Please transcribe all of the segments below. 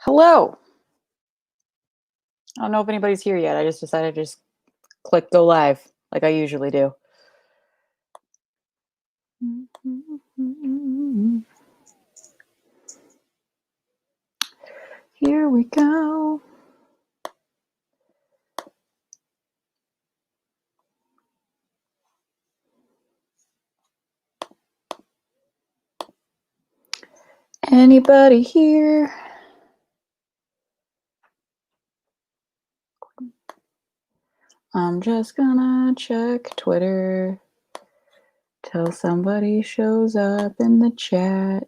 Hello. I don't know if anybody's here yet. I just decided to just click go live like I usually do. Here we go. Anybody here? I'm just gonna check Twitter till somebody shows up in the chat.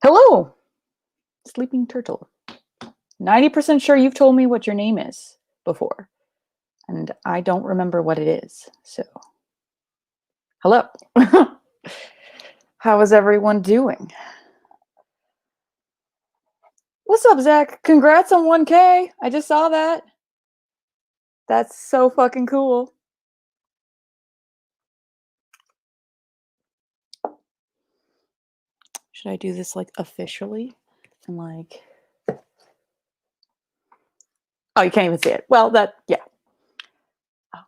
Hello, Sleeping Turtle. 90% sure you've told me what your name is before, and I don't remember what it is, so hello. How is everyone doing? What's up, Zach? Congrats on 1K. I just saw that. That's so fucking cool. Should I do this like officially? And like, oh, you can't even see it. Well, yeah. Oh.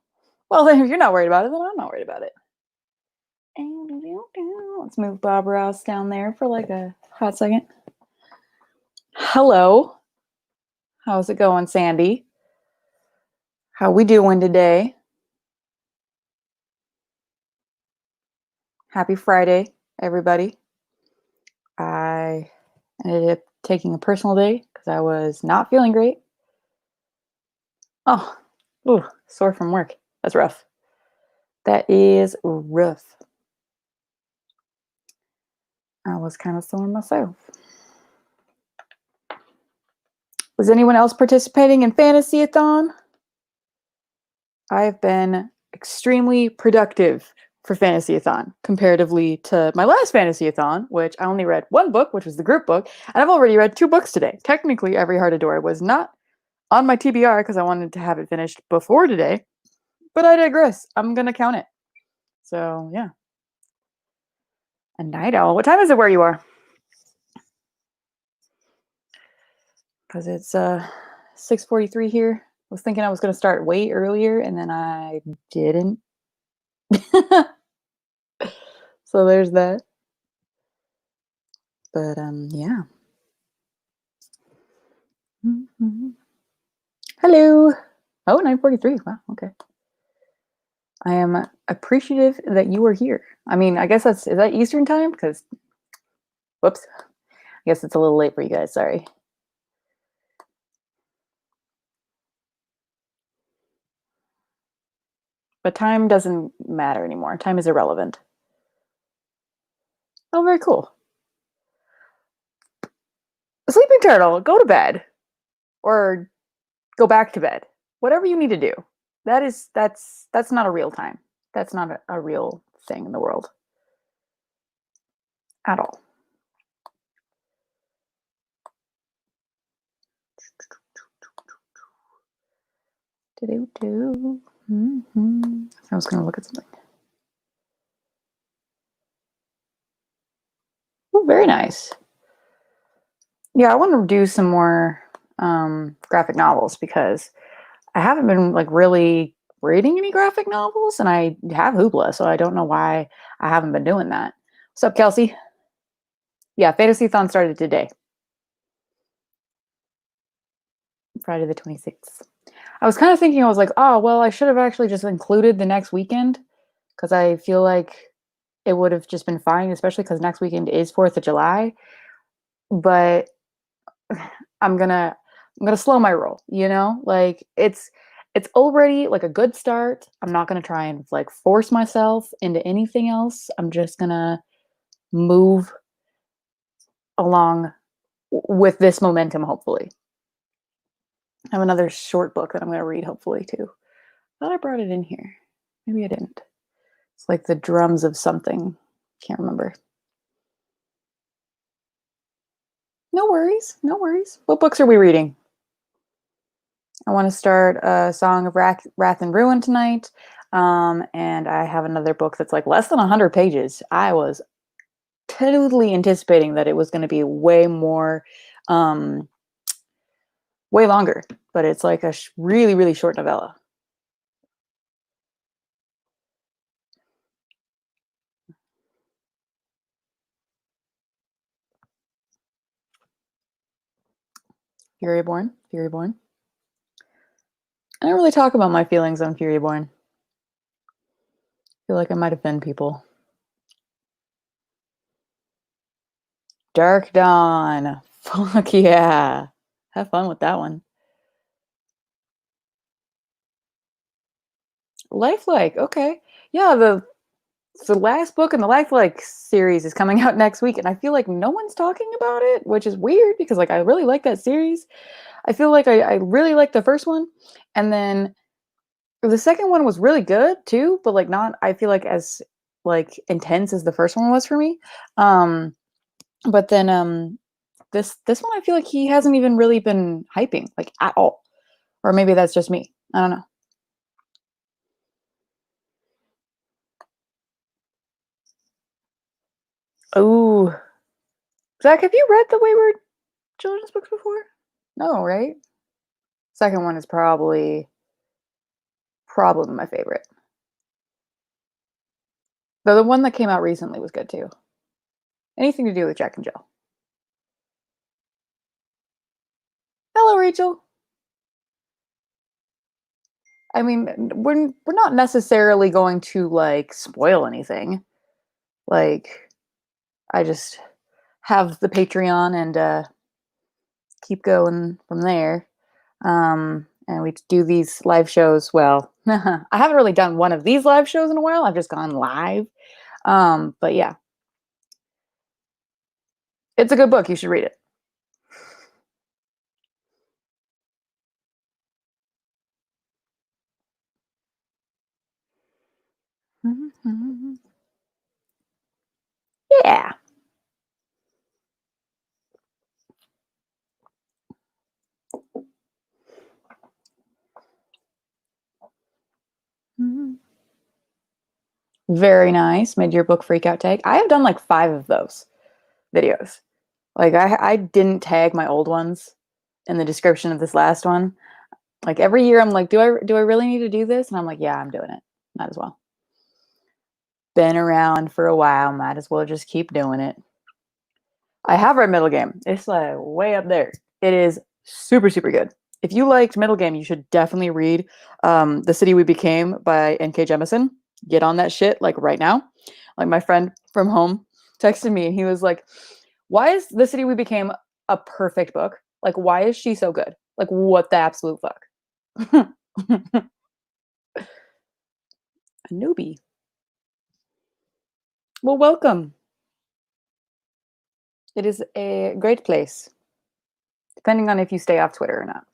Well, then if you're not worried about it, then I'm not worried about it. Let's move Bob Ross down there for like a hot second. Hello. How's it going, Sandy? How we doing today? Happy Friday, everybody. I ended up taking a personal day because I was not feeling great. Oh, ooh, sore from work. That's rough. That is rough. I was kind of sore myself. Was anyone else participating in Fantasy-a-thon? I've been extremely productive for Fantasy-a-thon comparatively to my last Fantasy-a-thon, which I only read one book, which was the group book, and I've already read 2 books today. Technically, Every Heart Adore was not on my TBR because I wanted to have it finished before today, but I digress. I'm going to count it. So, yeah. And night owl. What time is it where you are? Because it's 6:43 here. I was thinking I was going to start way earlier, and then I didn't. So there's that. But yeah. Hello. Oh, 9:43. Wow. Okay. I am appreciative that you are here. I mean, I guess is that Eastern time? Because, whoops. I guess it's a little late for you guys. Sorry. But time doesn't matter anymore. Time is irrelevant. Oh, very cool. Sleeping Turtle, go to bed. Or go back to bed. Whatever you need to do. That's not a real time. That's not a real thing in the world. At all. I was going to look at something. Oh, very nice. Yeah, I want to do some more graphic novels because I haven't been like really reading any graphic novels, and I have Hoopla, so I don't know why I haven't been doing that. What's up, Kelsey? Yeah, Fantasy-a-thon started today. Friday the 26th. I was kind of thinking, I was like, oh, well, I should have actually just included the next weekend because I feel like it would have just been fine, especially because next weekend is 4th of July. But I'm gonna slow my roll, you know? Like it's already like a good start. I'm not gonna try and like force myself into anything else. I'm just gonna move along with this momentum, hopefully. I have another short book that I'm gonna read, hopefully, too. I thought I brought it in here. Maybe I didn't. It's like the drums of something. Can't remember. No worries. No worries. What books are we reading? I want to start a Song of Wrath and Ruin tonight. And I have another book that's like less than 100 pages. I was totally anticipating that it was going to be way more, um, way longer, but it's like a really, really short novella. Furyborn, Furyborn. I don't really talk about my feelings on Furyborn. I feel like I might offend people. Dark Dawn. Fuck yeah. Have fun with that one. Lifelike. Okay. Yeah, the last book in the Lifelike series is coming out next week, and I feel like no one's talking about it, which is weird because like I really like that series. I feel like I really liked the first one, and then the second one was really good too, but like not I feel like as like intense as the first one was for me. Um, but then this one I feel like he hasn't even really been hyping like at all, or maybe that's just me. I don't know. Oh, Zach, have you read the Wayward children's books before? No, right? Second one is probably my favorite. Though the one that came out recently was good too. Anything to do with Jack and Jill. Hello, Rachel. I mean, we're not necessarily going to like spoil anything. Like, I just have the Patreon and keep going from there. And we do these live shows. Well, I haven't really done one of these live shows in a while. I've just gone live. But yeah, it's a good book. You should read it. Yeah. Very nice. Mid-year book freakout tag. I have done like 5 of those videos. Like I didn't tag my old ones in the description of this last one. Like every year I'm like, do I really need to do this? And I'm like, yeah, I'm doing it. Might as well. Been around for a while, might as well just keep doing it. I have read Middle Game. It's like way up there. It is super, super good. If you liked Middle Game, you should definitely read The City We Became by N.K. Jemisin. Get on that shit like right now. Like my friend from home texted me and he was like, why is The City We Became a perfect book? Like, why is she so good? Like, what the absolute fuck? A newbie. Well, welcome. It is a great place, depending on if you stay off Twitter or not.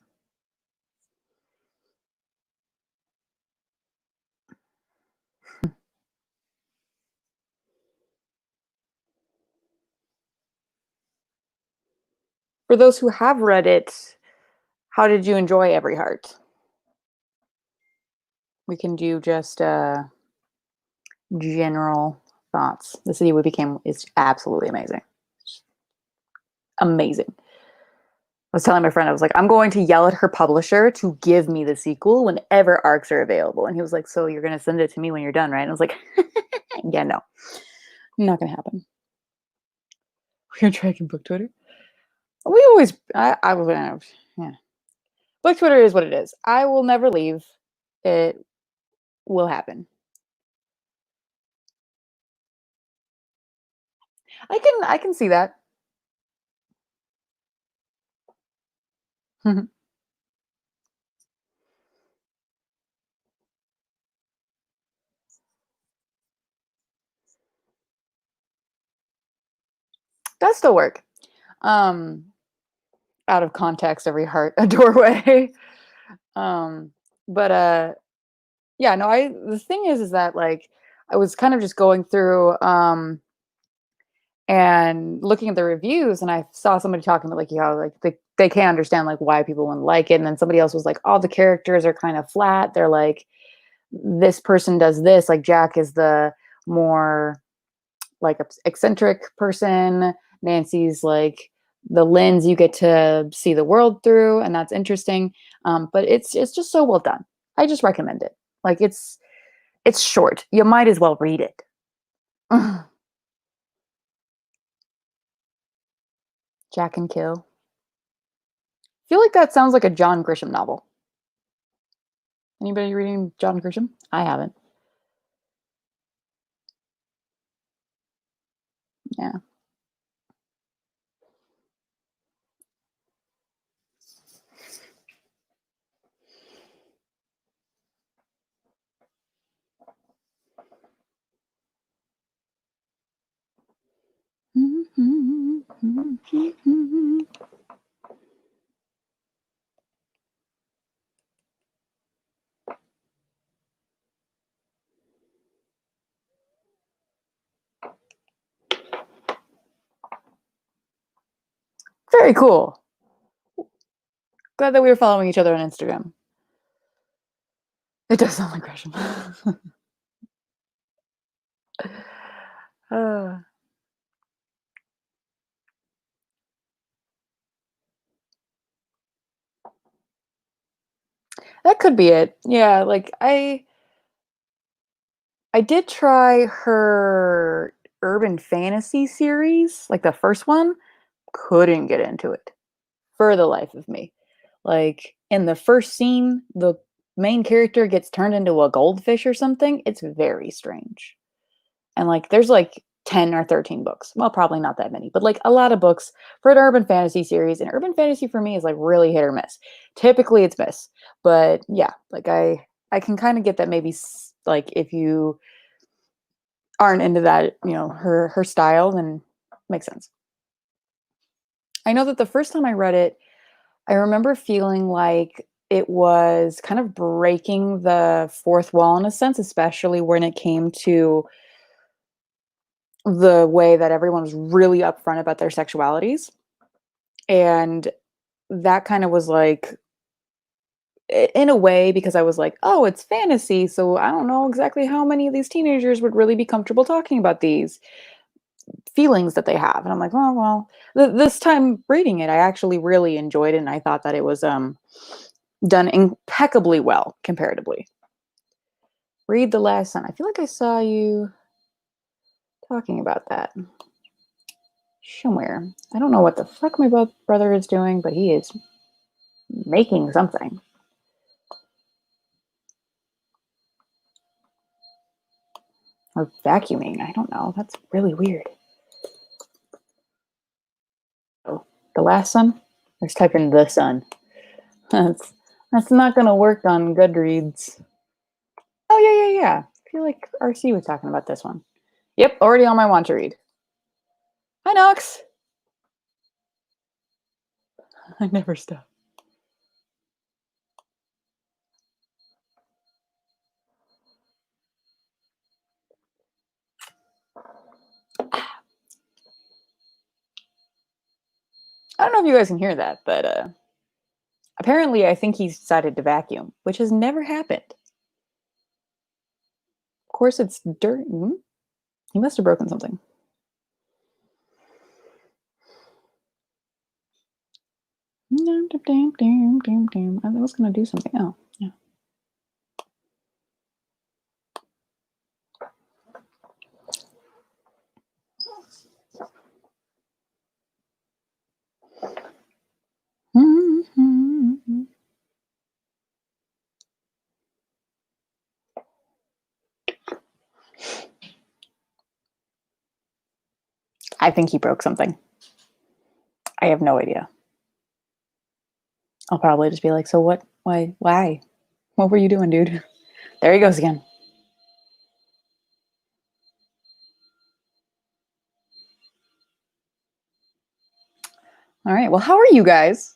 For those who have read it, how did you enjoy Every Heart? We can do just general thoughts. The City We Became is absolutely amazing. Amazing. I was telling my friend, I was like, I'm going to yell at her publisher to give me the sequel whenever arcs are available. And he was like, so you're going to send it to me when you're done, right? And I was like, yeah, no, not going to happen. We're tracking book Twitter. We always, I was, yeah. Book Twitter is what it is. I will never leave. It will happen. I can see that. Does still work. Um, Out of context, every heart a doorway. um, but yeah, no, I the thing is that like I was kind of just going through and looking at the reviews and I saw somebody talking about like, like they can't understand like why people wouldn't like it. And then somebody else was like, "Oh, the characters are kind of flat. They're like this person does this. Like Jack is the more like eccentric person. Nancy's like the lens you get to see the world through, and that's interesting. But it's just so well done. I just recommend it. Like it's short. You might as well read it. Jack and Kill. Feel like that sounds like a John Grisham novel. Anybody reading John Grisham? I haven't. Yeah. Very cool. Glad that we were following each other on Instagram. It does sound like Gresham. uh, that could be it. Yeah, like I did try her urban fantasy series, like the first one, couldn't get into it for the life of me. Like in the first scene, the main character gets turned into a goldfish or something. It's very strange. And like there's like 10 or 13 books. Well, probably not that many, but like a lot of books for an urban fantasy series. And urban fantasy for me is like really hit or miss. Typically it's miss. But yeah, like I can kind of get that maybe like if you aren't into that, her style, then makes sense. I know that the first time I read it, I remember feeling like it was kind of breaking the fourth wall in a sense, especially when it came to the way that everyone was really upfront about their sexualities. And that kind of was like, in a way, because I was like, oh, it's fantasy. So I don't know exactly how many of these teenagers would really be comfortable talking about these feelings that they have. And I'm like, oh, well, this time reading it, I actually really enjoyed it. And I thought that it was done impeccably well comparatively. Read The Last Sun. I feel like I saw you talking about that somewhere. I don't know what the fuck my brother is doing, but he is making something. Or vacuuming. I don't know. That's really weird. Oh, The Last Sun? Let's type in The Sun. That's not going to work on Goodreads. Oh, yeah. I feel like RC was talking about this one. Yep, already on my want to read. Hi, Nox. I never stop. I don't know if you guys can hear that, but apparently I think he's decided to vacuum, which has never happened. Of course, it's dirt. He must have broken something. I was going to do something. Oh, yeah. I think he broke something. I have no idea. I'll probably just be like, so what? Why? Why? What were you doing, dude? There he goes again. All right. Well, how are you guys?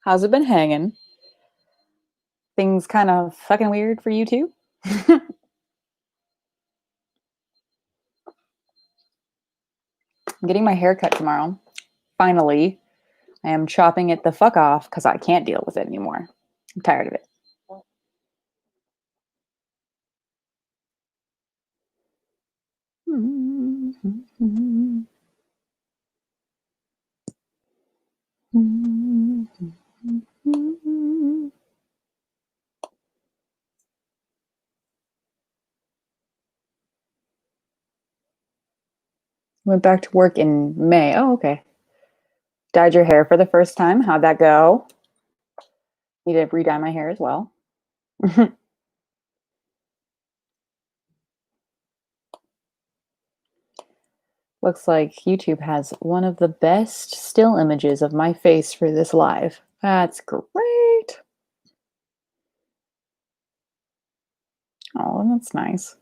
How's it been hanging? Things kind of fucking weird for you too? I'm getting my hair cut tomorrow. Finally. I am chopping it the fuck off because I can't deal with it anymore. I'm tired of it. Went back to work in May. Oh, okay. Dyed your hair for the first time. How'd that go? Need to re-dye my hair as well. Looks like YouTube has one of the best still images of my face for this live. That's great. Oh, that's nice.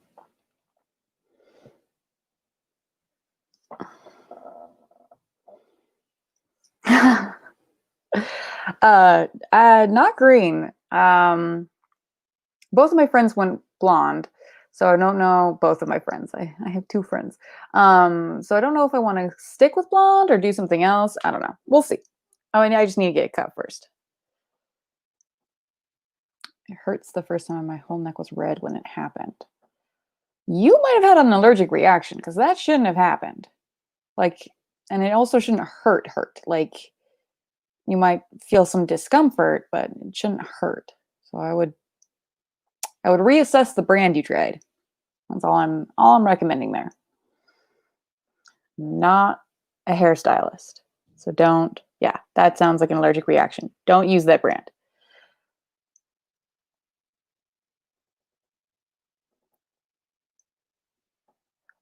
Not green. Both of my friends went blonde, so I don't know both of my friends. I have two friends. So I don't know if I want to stick with blonde or do something else. I don't know. We'll see. Oh, and I just need to get it cut first. It hurts the first time my whole neck was red when it happened. You might have had an allergic reaction because that shouldn't have happened. Like, and it also shouldn't hurt. Like, you might feel some discomfort, but it shouldn't hurt. So I would reassess the brand you tried. That's all I'm recommending there. Not a hairstylist. So don't, yeah, that sounds like an allergic reaction. Don't use that brand.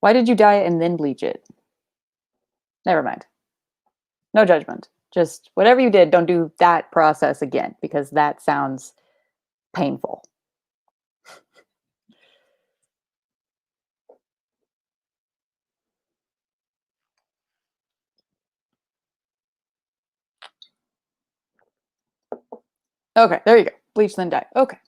Why did you dye it and then bleach it? Never mind. No judgment. Just whatever you did, don't do that process again because that sounds painful. Okay, there you go. Bleach then dye. Okay.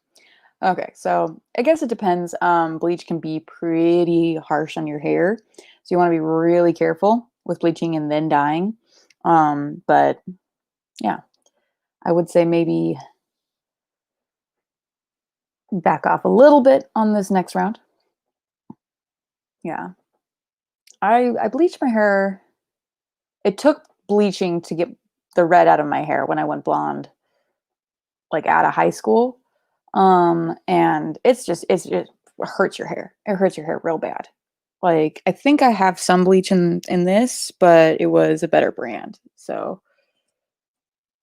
Okay, so I guess it depends. Bleach can be pretty harsh on your hair. So you want to be really careful with bleaching and then dyeing. But yeah, I would say maybe back off a little bit on this next round. Yeah. I bleached my hair. It took bleaching to get the red out of my hair when I went blonde, like out of high school. And it hurts your hair. It hurts your hair real bad. Like I think I have some bleach in this, but it was a better brand. So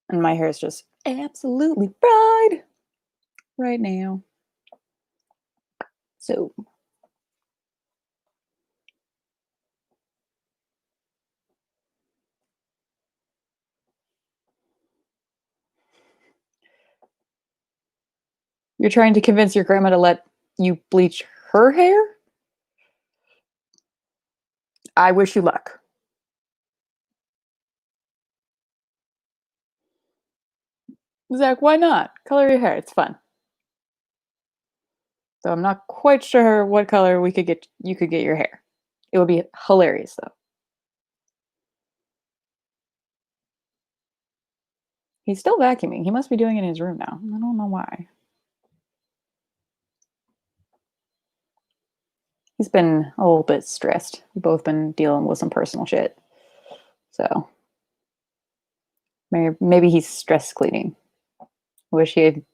and my hair is just absolutely fried right now. So you're trying to convince your grandma to let you bleach her hair? I wish you luck. Zach, why not? Color your hair. It's fun. So I'm not quite sure what color you could get your hair. It would be hilarious though. He's still vacuuming. He must be doing it in his room now. I don't know why. He's been a little bit stressed. We've both been dealing with some personal shit. So maybe he's stress cleaning. Wish he had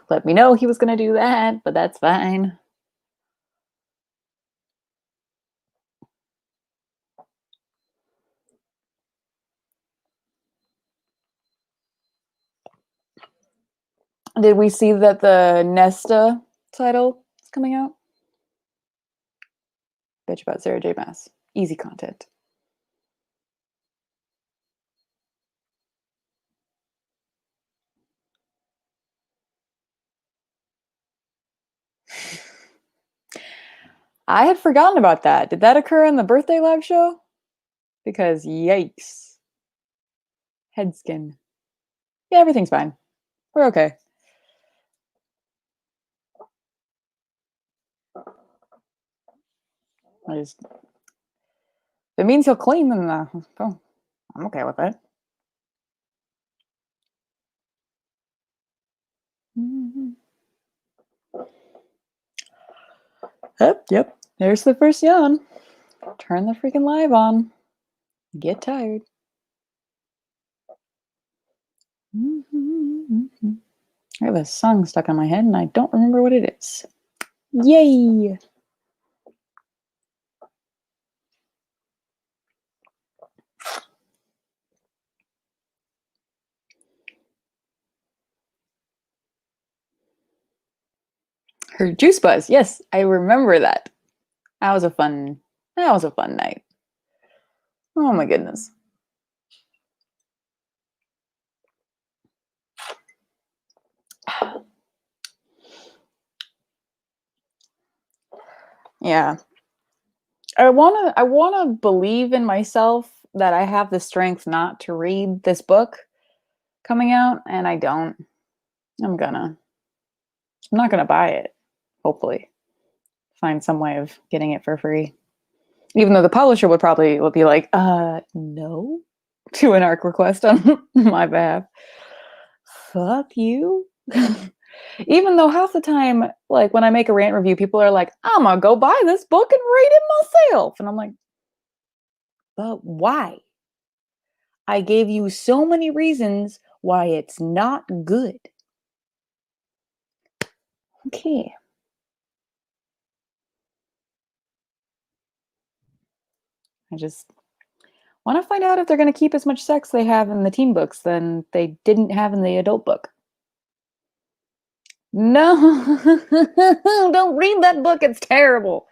let me know he was going to do that, but that's fine. Did we see that the Nesta title is coming out? Bitch about Sarah J. Maas. Easy content. I had forgotten about that. Did that occur in the birthday live show? Because yikes. Head skin. Yeah, everything's fine. We're okay. If it means he'll clean, then oh, I'm okay with it. Yep. There's the first yawn. Turn the freaking live on. Get tired. I have a song stuck on my head and I don't remember what it is. Yay! Her Juice Buzz. Yes, I remember that. That was a fun night. Oh my goodness. Yeah. I wanna believe in myself that I have the strength not to read this book coming out, and I don't. I'm not gonna buy it, hopefully. Find some way of getting it for free. Even though the publisher would be like, no, to an ARC request on my behalf. Fuck you. Even though half the time, like when I make a rant review, people are like, I'm gonna go buy this book and read it myself. And I'm like, but why? I gave you so many reasons why it's not good. Okay. I just want to find out if they're going to keep as much sex they have in the teen books than they didn't have in the adult book. No, don't read that book. It's terrible.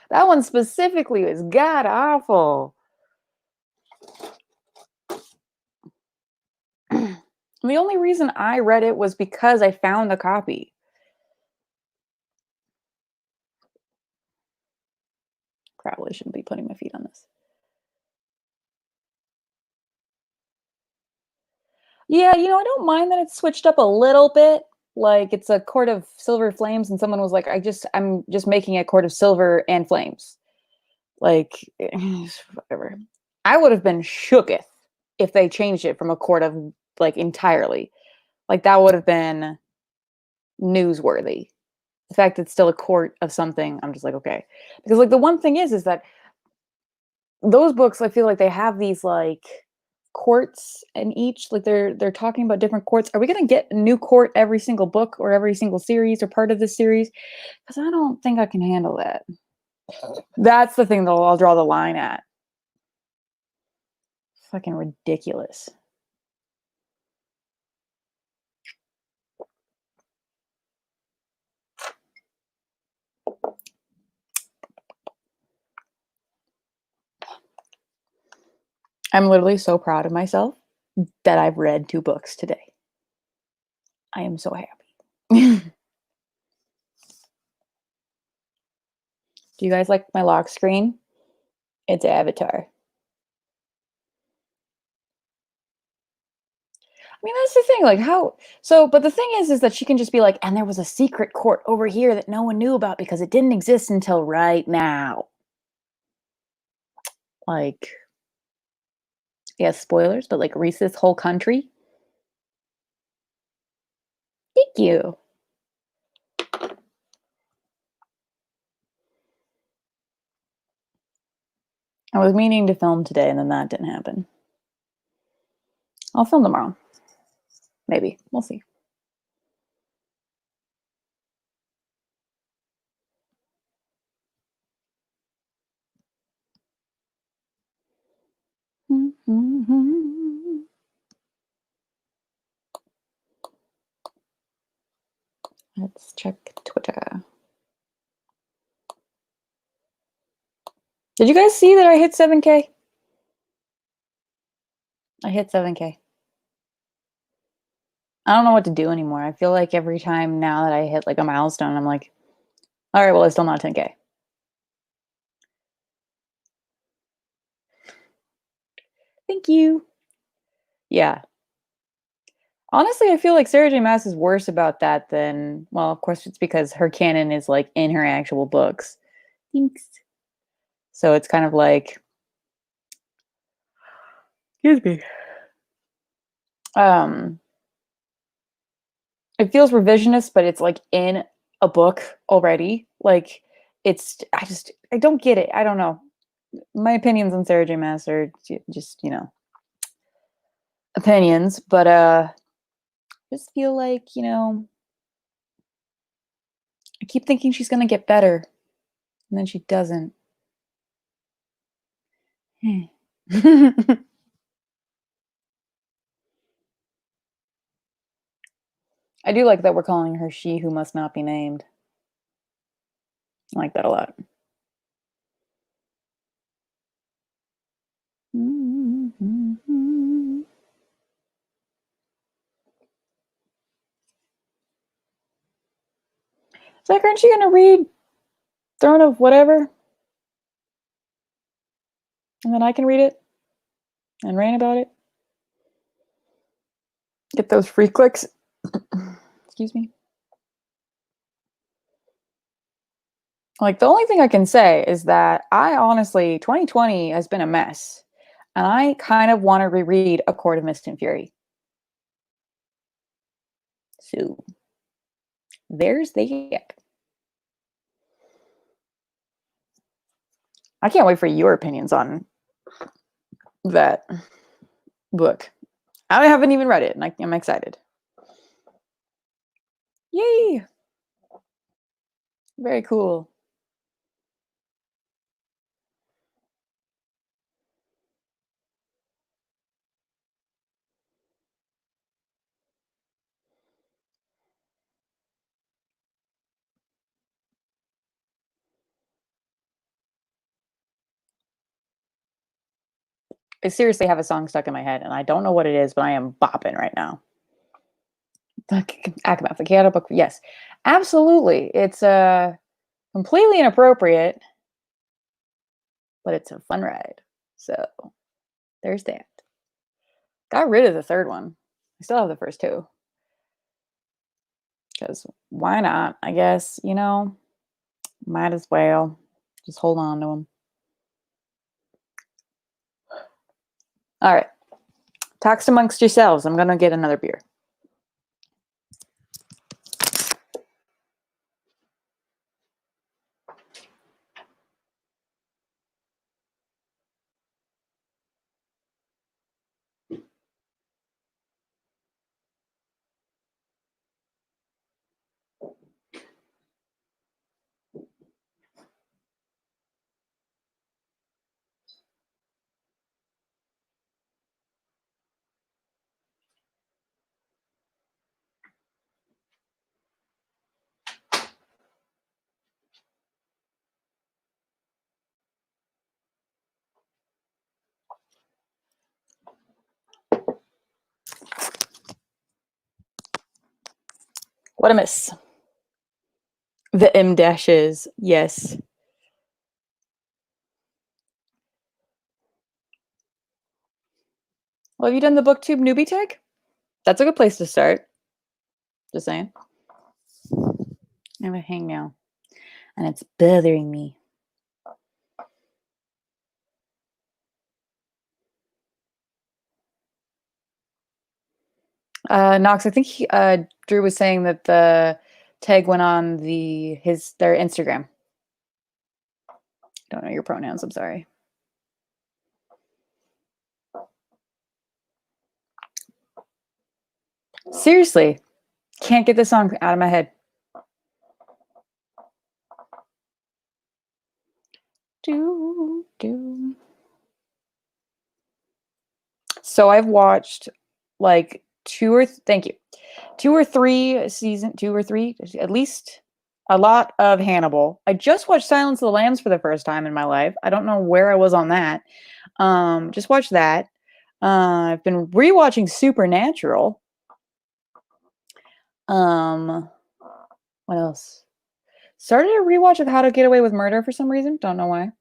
That one specifically is god awful. The only reason I read it was because I found the copy. Probably shouldn't be putting my feet on this. Yeah, I don't mind that it's switched up a little bit. Like it's a Court of Silver Flames, and someone was like, I'm just making a Court of Silver and Flames. Like, whatever. I would have been shooketh if they changed it from a court of like entirely. Like that would have been newsworthy. The fact that it's still a court of something, I'm just like, okay. Because like the one thing is that those books, I feel like they have these like courts in each, like they're talking about different courts. Are we gonna get a new court every single book or every single series or part of this series? Because I don't think I can handle that. That's the thing that I'll draw the line at. Fucking ridiculous. I'm literally so proud of myself that I've read 2 books today. I am so happy. Do you guys like my lock screen? It's Avatar. I mean, that's the thing, like, but the thing is that she can just be like, "And there was a secret court over here that no one knew about because it didn't exist until right now." Like, yeah, spoilers, but, like, Reese's whole country? Thank you. I was meaning to film today, and then that didn't happen. I'll film tomorrow. Maybe. We'll see. Let's check Twitter. Did you guys see that I hit 7K? I hit 7K. I don't know what to do anymore. I feel like every time now that I hit like a milestone, I'm like, all right, well, it's still not 10K. Thank you. Yeah. Honestly, I feel like Sarah J. Maas is worse about that than, well, of course, it's because her canon is like in her actual books. Thanks. So it's kind of like, excuse me. It feels revisionist, but it's like in a book already. Like I don't get it. I don't know. My opinions on Sarah J. Maas are just, opinions, but just feel like, I keep thinking she's gonna get better, and then she doesn't. I do like that we're calling her She Who Must Not Be Named. I like that a lot. Zach, aren't you gonna read Throne of Whatever? And then I can read it and rant about it. Get those free clicks. Excuse me. Like, the only thing I can say is that I honestly, 2020 has been a mess. And I kind of want to reread A Court of Mist and Fury. So, there's that. I can't wait for your opinions on that book. I haven't even read it, and I'm excited. Yay! Very cool. I seriously have a song stuck in my head, and I don't know what it is, but I am bopping right now. Akamath, the Kyoto book. Yes, absolutely. It's completely inappropriate, but it's a fun ride. So there's that. Got rid of the third one. I still have the first two. Because why not? I guess, might as well just hold on to them. All right. Talks amongst yourselves. I'm going to get another beer. What a miss. The M dashes. Yes. Well, have you done the BookTube newbie tag? That's a good place to start. Just saying. I have a hang now, and it's bothering me. Knox, I think Drew was saying that the tag went on their Instagram. Don't know your pronouns. I'm sorry. Seriously, can't get this song out of my head. So I've watched like two or three, at least a lot of Hannibal. I just watched Silence of the Lambs for the first time in my life. I don't know where I was on that. Just watched that. I've been rewatching Supernatural. What else? Started a rewatch of How to Get Away with Murder for some reason. Don't know why.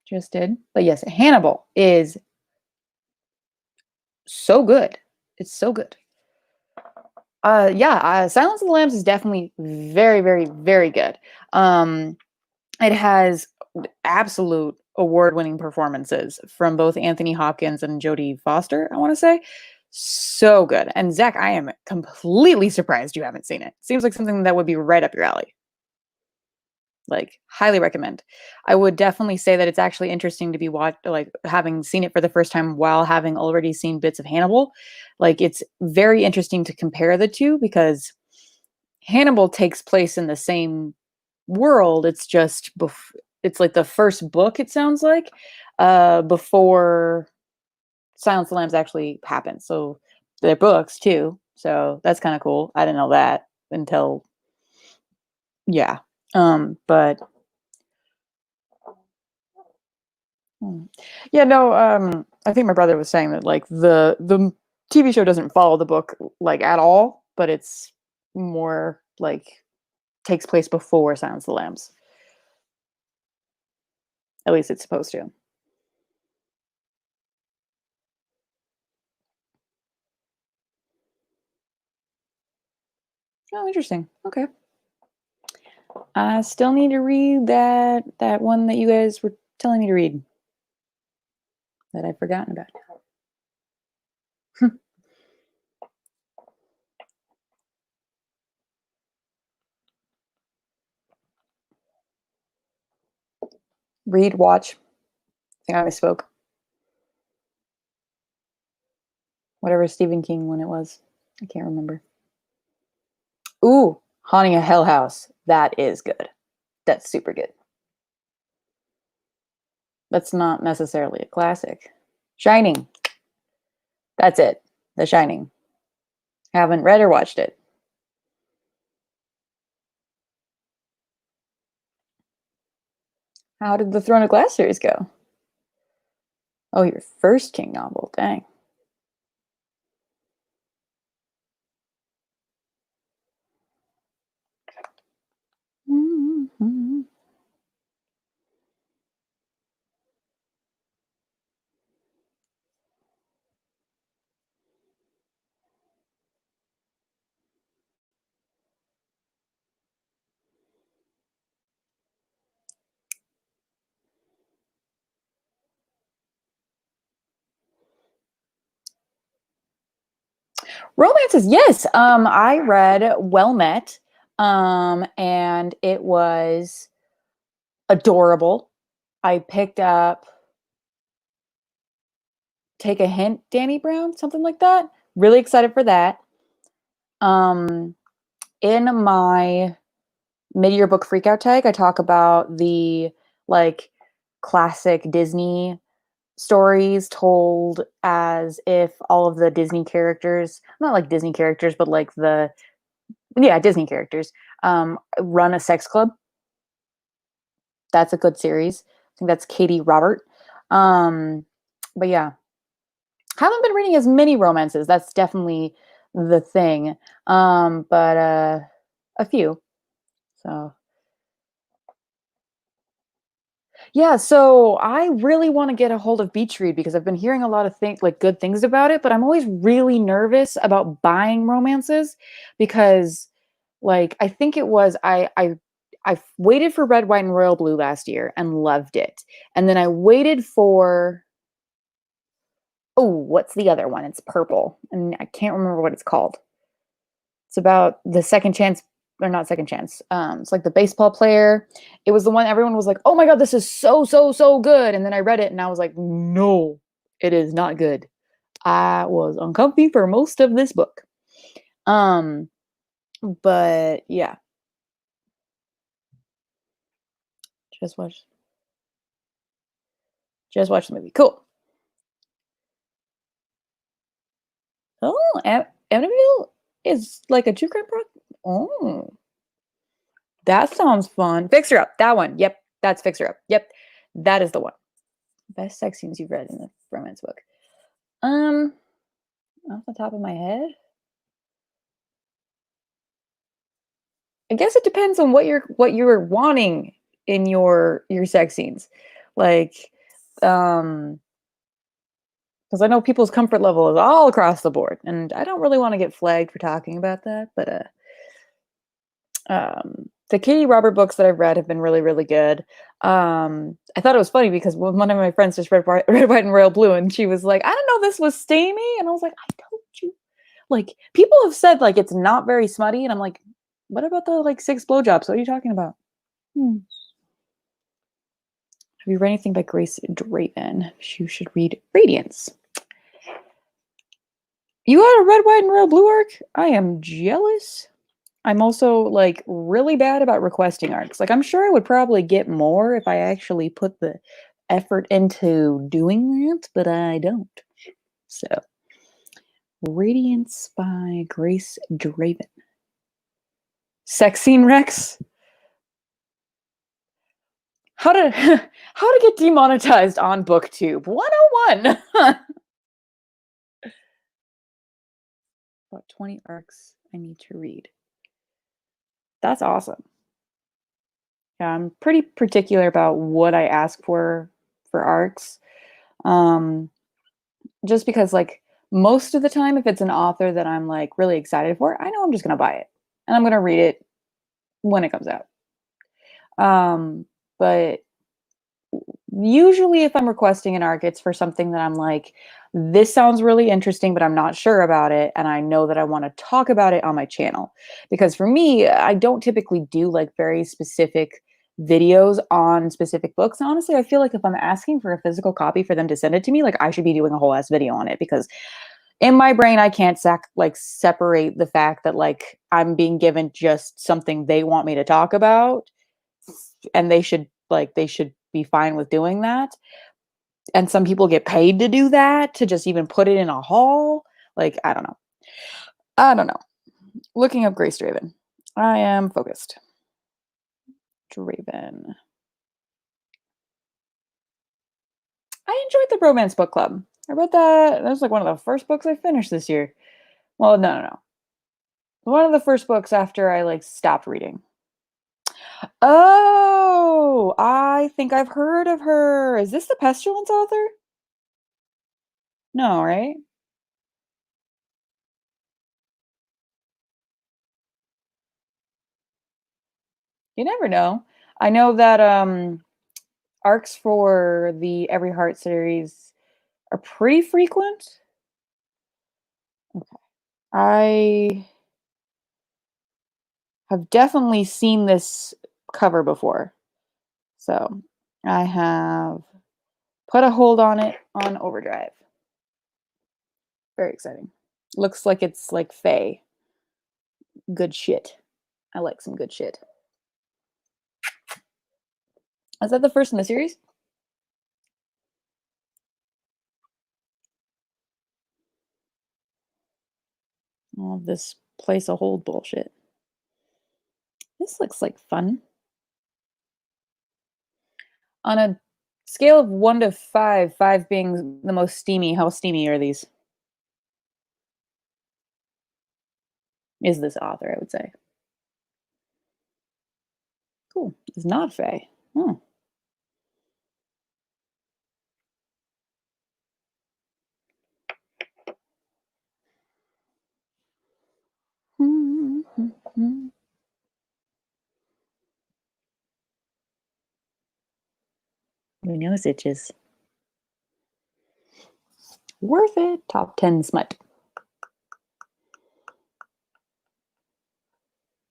Just did. But yes, Hannibal is so good. It's so good. Silence of the Lambs is definitely very, very, very good. It has absolute award-winning performances from both Anthony Hopkins and Jodie Foster, I want to say. So good. And Zach, I am completely surprised you haven't seen it. Seems like something that would be right up your alley. Like, highly recommend. I would definitely say that it's actually interesting to be like, having seen it for the first time while having already seen bits of Hannibal. Like, it's very interesting to compare the 2 because Hannibal takes place in the same world, it's just it's like the first book, it sounds like, before Silence of the Lambs actually happened, so they're books too, so that's kinda cool. I didn't know that until yeah, but mm. Yeah, no, I think my brother was saying that, like, the TV show doesn't follow the book, like, at all, but it's more, like, takes place before Silence of the Lambs. At least it's supposed to. Oh, interesting. Okay. I still need to read that one that you guys were telling me to read that I've forgotten about. Read, watch. I think I misspoke. Whatever Stephen King one it was. I can't remember. Ooh, Haunting a Hell House. That is good. That's super good. That's not necessarily a classic. Shining. That's it. The Shining. Haven't read or watched it. How did the Throne of Glass series go? Oh, your first King novel. Dang. Mhm. Romances, yes. I read Well Met, and it was adorable. I picked up Take a Hint, Danny Brown, something like that. Really excited for that. Um, in my mid-year book freakout tag, I talk about the like classic Disney stories told as if all of the Disney characters, not like Disney characters, but like the yeah, Disney characters, run a sex club. That's a good series. I think that's Katie Robert. Um, but yeah, haven't been reading as many romances. That's definitely the thing. But a few. So yeah, so I really want to get a hold of Beach Read because I've been hearing a lot of things like good things about it, but I'm always really nervous about buying romances because like I think it was I waited for Red, White, and Royal Blue last year and loved it. And then I waited for oh, what's the other one? It's purple, and I can't remember what it's called. It's about the second chance or not second chance. It's like the baseball player. It was the one everyone was like, "Oh my god, this is so so so good." And then I read it and I was like, "No, it is not good." I was uncomfy for most of this book. Um, but yeah, just watch just watch the movie. Cool. Oh, Amityville is like a true crime pro. Oh, that sounds fun. Fixer Up. That one. Yep, that's Fixer Up. Yep, that is the one. Best sex scenes you've read in the romance book. Um, off the top of my head, I guess it depends on what you're wanting in your sex scenes. Like, um, because I know people's comfort level is all across the board, and I don't really want to get flagged for talking about that. But the Katie Robert books that I've read have been really, really good. I thought it was funny because one of my friends just read Red, White, and Royal Blue, and she was like, "I don't know, this was steamy," and I was like, "I told you." Like people have said like it's not very smutty, and I'm like, "What about the like 6 blowjobs? What are you talking about?" Hmm. Have you read anything by Grace Draven? You should read Radiance. You got a red, white, and royal blue arc? I am jealous. I'm also like really bad about requesting arcs. Like I'm sure I would probably get more if I actually put the effort into doing that, but I don't. So, Radiance by Grace Draven. Sex scene Rex. How to how to get demonetized on BookTube 101. About 20 arcs I need to read. That's awesome. Yeah, I'm pretty particular about what I ask for arcs. Um, just because like most of the time if it's an author that I'm like really excited for, I know I'm just going to buy it and I'm going to read it when it comes out. But usually if I'm requesting an arc, it's for something that I'm like, this sounds really interesting, but I'm not sure about it. And I know that I want to talk about it on my channel. Because for me, I don't typically do like very specific videos on specific books. And honestly, I feel like if I'm asking for a physical copy for them to send it to me, like I should be doing a whole ass video on it because in my brain, I can't separate the fact that like I'm being given just something they want me to talk about and they should be fine with doing that. And some people get paid to do that, to just even put it in a haul. Like, I don't know. I don't know. Looking up Grace Draven. I am focused. Draven. I enjoyed the Romance Book Club. I read that. That was like one of the first books I finished this year. Well, no. One of the first books after I like stopped reading. Oh, I think I've heard of her. Is this the Pestilence author? No, right? You never know. I know that arcs for the Every Heart series are pretty frequent. Okay. I have definitely seen this cover before. So I have put a hold on it on Overdrive. Very exciting. Looks like it's like Fae. Good shit. I like some good shit. Is that the first in the series? All this place a hold bullshit. This looks like fun. On a scale of 1 to 5, 5 being the most steamy, how steamy are these? Is this author, I would say. Cool. It's not Faye. Hmm. Your nose itches. Worth it. Top 10 smut.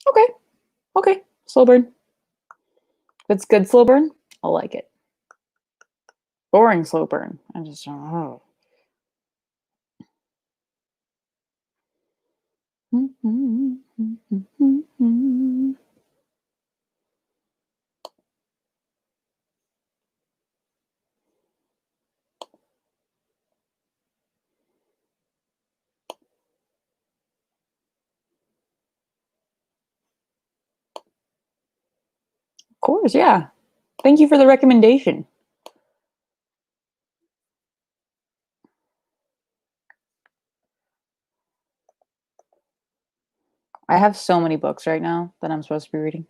Okay. Okay. Slow burn. If it's good slow burn, I'll like it. Boring slow burn. I just don't know. Of course, yeah. Thank you for the recommendation. I have so many books right now that I'm supposed to be reading.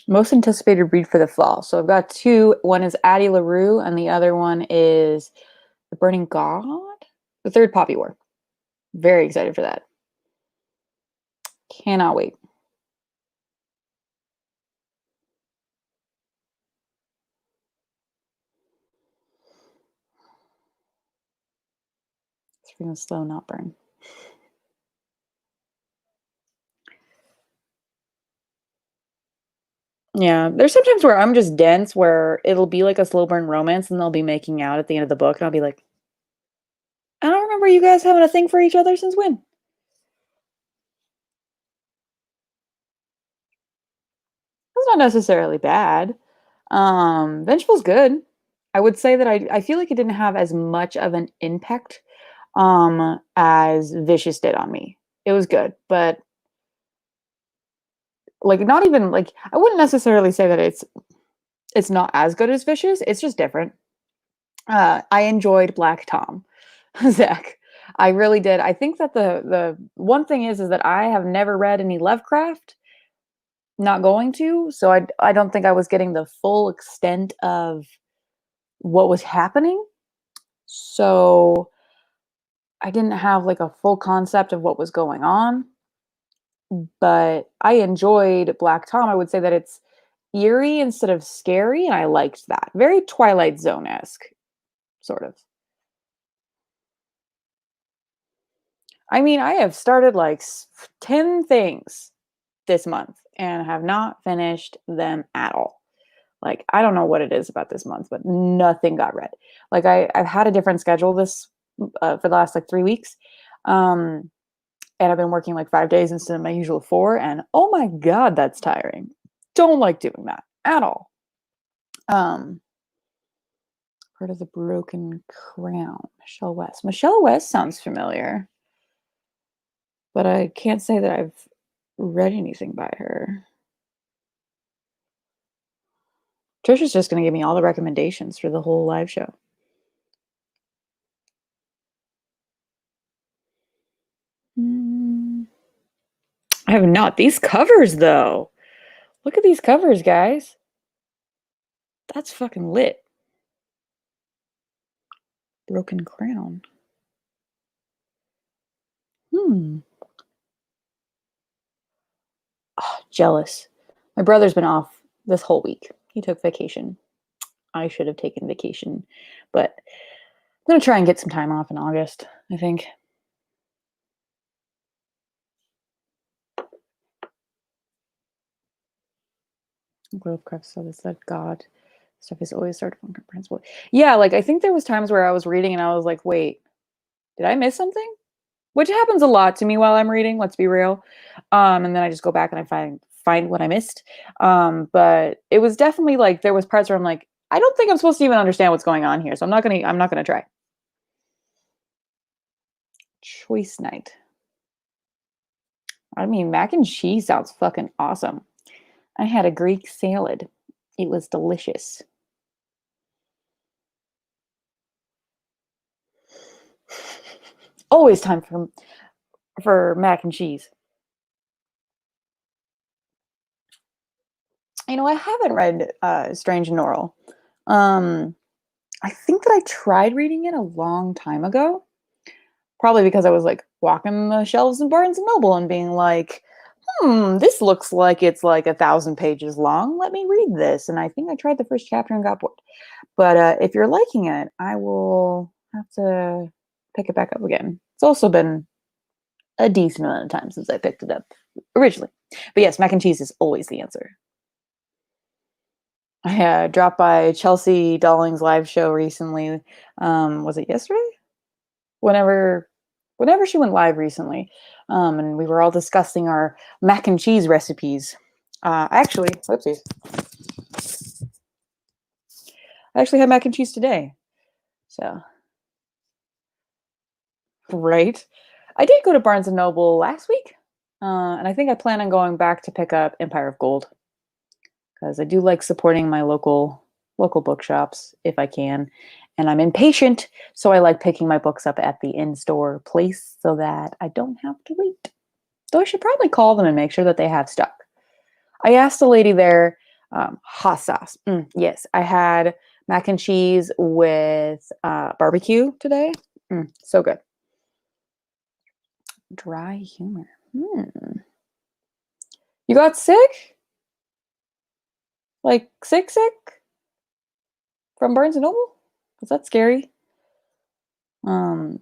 Most anticipated read for the fall. So I've got two. One is Addie LaRue, and the other one is The Burning God? The Third Poppy War. Very excited for that. Cannot wait. It's freaking slow, not burn. Yeah, there's sometimes where I'm just dense, where it'll be like a slow burn romance, and they'll be making out at the end of the book, and I'll be like, "I don't remember you guys having a thing for each other since when?" That's not necessarily bad. Vengeful's good. I would say that I feel like it didn't have as much of an impact, as Vicious did on me. It was good, but, like, not even like, I wouldn't necessarily say that it's not as good as Vicious, it's just different. I enjoyed Black Tom, Zach. I really did. I think that the one thing is that I have never read any Lovecraft, not going to, so I don't think I was getting the full extent of what was happening. So I didn't have like a full concept of what was going on, but I enjoyed Black Tom. I would say that it's eerie instead of scary, and I liked that. Very Twilight Zone-esque, sort of. I mean, I have started like 10 things this month and have not finished them at all. Like, I don't know what it is about this month, but nothing got read. Like, I've had a different schedule this for the last like 3 weeks. Um, and I've been working like 5 days instead of my usual four. And oh my God, that's tiring. Don't like doing that at all. Um, Part of the Broken Crown, Michelle West. Michelle West sounds familiar, but I can't say that I've read anything by her. Trisha's just going to give me all the recommendations for the whole live show. Mm, I have not. These covers, though. Look at these covers, guys. That's fucking lit. Broken Crown. Hmm. Oh, jealous. My brother's been off this whole week. He took vacation. I should have taken vacation, but I'm gonna try and get some time off in August, I think. Lovecraft stuff is that God stuff is always sort of incomprehensible. Yeah, like I think there was times where I was reading and I was like, wait, did I miss something? Which happens a lot to me while I'm reading, let's be real. And then I just go back and I find what I missed. But it was definitely like there was parts where I'm like, I don't think I'm supposed to even understand what's going on here, so I'm not gonna try. Choice night. I mean, mac and cheese sounds fucking awesome. I had a Greek salad. It was delicious. Always time for mac and cheese. I haven't read Strange and Norrell. Um, I think that I tried reading it a long time ago. Probably because I was like walking the shelves in Barnes and Noble and being like, this looks like it's like 1,000 pages long. Let me read this. And I think I tried the first chapter and got bored. But if you're liking it, I will have to pick it back up again. It's also been a decent amount of time since I picked it up originally. But yes, mac and cheese is always the answer. I dropped by Chelsea Dalling's live show recently. Was it yesterday? Whenever, whenever she went live recently, and we were all discussing our mac and cheese recipes. Actually, whoopsies. I actually had mac and cheese today. So, right. I did go to Barnes and Noble last week, and I think I plan on going back to pick up Empire of Gold because I do like supporting my local bookshops if I can. And I'm impatient, so I like picking my books up at the in-store place so that I don't have to wait. Though I should probably call them and make sure that they have stock. I asked the lady there, hot sauce. Yes, I had mac and cheese with barbecue today. So good. Dry humor. You got sick? Like sick from Barnes and Noble? Was that scary? Um,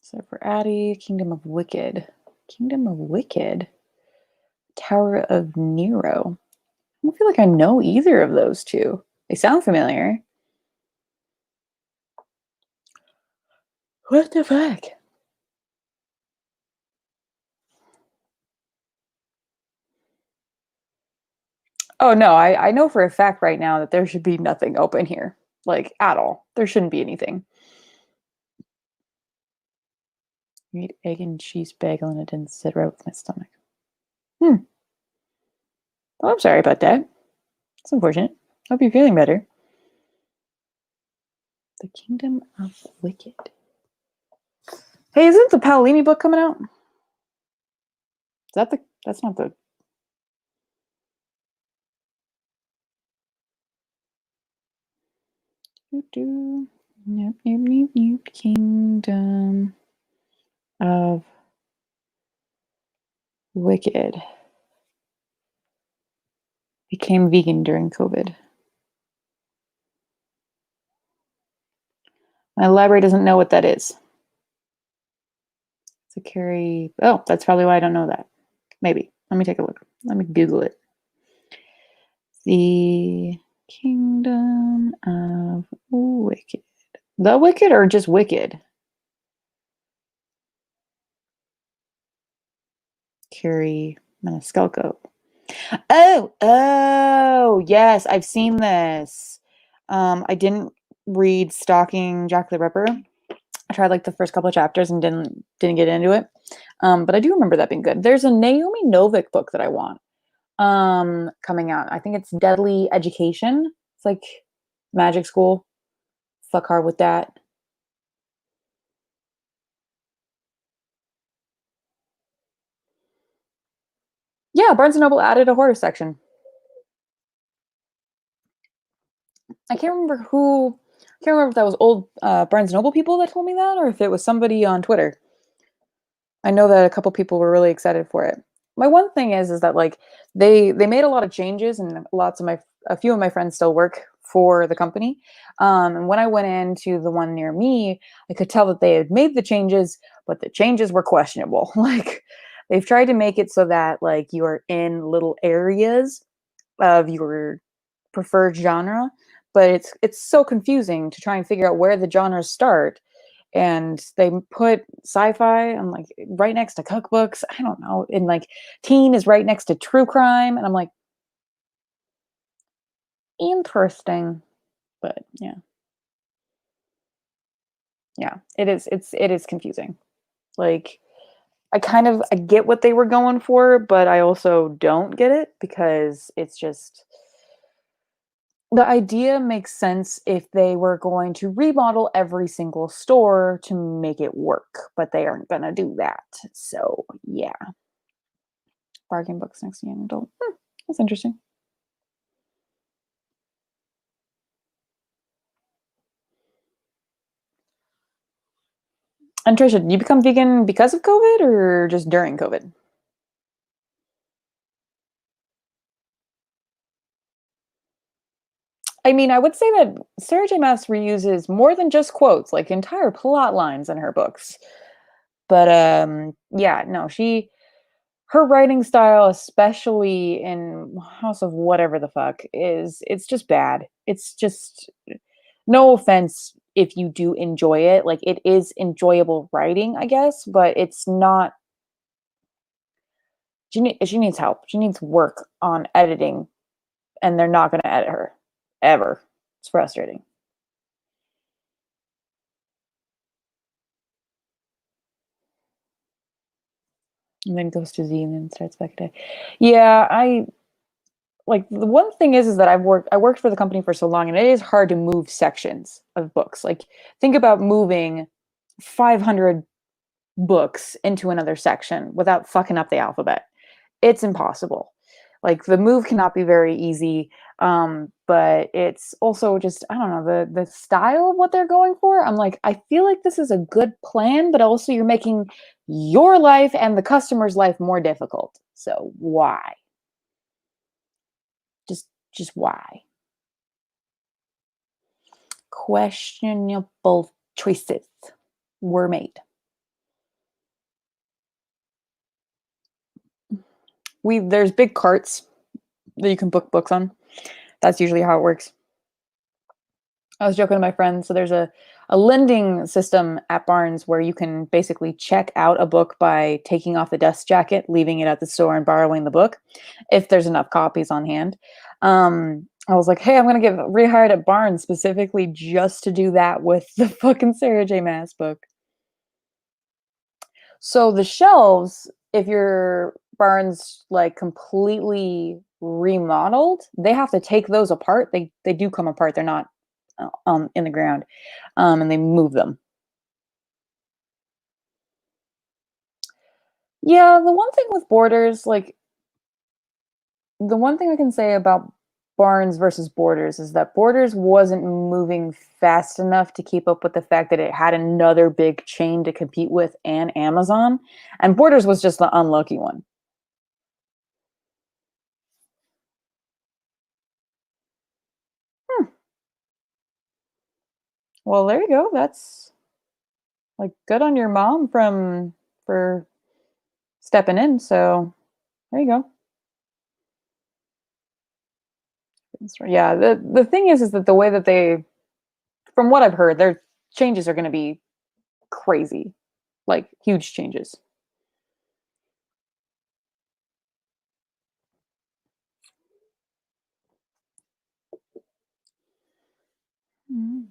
so for Addie, Kingdom of Wicked. Kingdom of Wicked. Tower of Nero. I don't feel like I know either of those two. They sound familiar. What the fuck? Oh no, I know for a fact right now that there should be nothing open here. Like at all. There shouldn't be anything. I ate egg and cheese bagel and it didn't sit right with my stomach. Hmm. Well, I'm sorry about that. It's unfortunate. Hope you're feeling better. The Kingdom of Wicked. Hey, isn't the Paolini book coming out? Is that the? That's not the. Nope, nope, nope, nope. Kingdom of Wicked. Became vegan during COVID. My library doesn't know what that is. To carry. Oh, that's probably why I don't know that. Maybe. Let me take a look. Let me Google it. The Kingdom of Wicked. The Wicked or just Wicked? Carrie Maniscalco. Oh, yes, I've seen this. I didn't read Stalking Jack the Ripper. I tried like the first couple of chapters and didn't get into it. But I do remember that being good. There's a Naomi Novik book that I want coming out. I think it's Deadly Education. It's like magic school. Fuck hard with that. Yeah, Barnes and Noble added a horror section. I can't remember who. I can't remember if that was old Barnes and Noble people that told me that, or if it was somebody on Twitter. I know that a couple people were really excited for it. My one thing is that like they made a lot of changes, and a few of my friends still work for the company. And when I went into the one near me, I could tell that they had made the changes, but the changes were questionable. Like they've tried to make it so that like you are in little areas of your preferred genre, but it's so confusing to try and figure out where the genres start. And they put sci-fi and like right next to cookbooks. I don't know. And like teen is right next to true crime. And I'm like, interesting. But yeah, yeah, it is confusing. Like I get what they were going for, but I also don't get it because it's just the idea makes sense if they were going to remodel every single store to make it work, but they aren't going to do that. So, yeah. Bargain books next to young adult. That's interesting. And Trisha, did you become vegan because of COVID or just during COVID? I mean, I would say that Sarah J. Maas reuses more than just quotes, like entire plot lines in her books. But yeah, no, her writing style, especially in House of whatever the fuck, it's just bad. It's just no offense if you do enjoy it. Like it is enjoyable writing, I guess, but it's not she needs help. She needs work on editing, and they're not gonna edit her. Ever. It's frustrating. And then goes to Z and then starts back at A. Yeah, I like the one thing is that I worked for the company for so long and it is hard to move sections of books. Like think about moving 500 books into another section without fucking up the alphabet. It's impossible. Like the move cannot be very easy, but it's also just I don't know the style of what they're going for. I'm like I feel like this is a good plan, but also you're making your life and the customer's life more difficult. So why? Just why? Questionable choices were made. there's big carts that you can book books on. That's usually how it works. I was joking to my friend, so there's a lending system at Barnes where you can basically check out a book by taking off the dust jacket, leaving it at the store, and borrowing the book if there's enough copies on hand. I was like, hey, I'm gonna get rehired at Barnes specifically just to do that with the fucking Sarah J. Maas book. So the shelves, if your Barnes like completely remodeled, they have to take those apart. They do come apart. They're not in the ground, and they move them. Yeah, the one thing with Borders, like the one thing I can say about Barnes versus Borders is that Borders wasn't moving fast enough to keep up with the fact that it had another big chain to compete with and Amazon, and Borders was just the unlucky one. Hmm. Well, there you go. That's like good on your mom for stepping in. So there you go. Yeah, the thing is that the way that they, from what I've heard, their changes are going to be crazy, like huge changes. I'm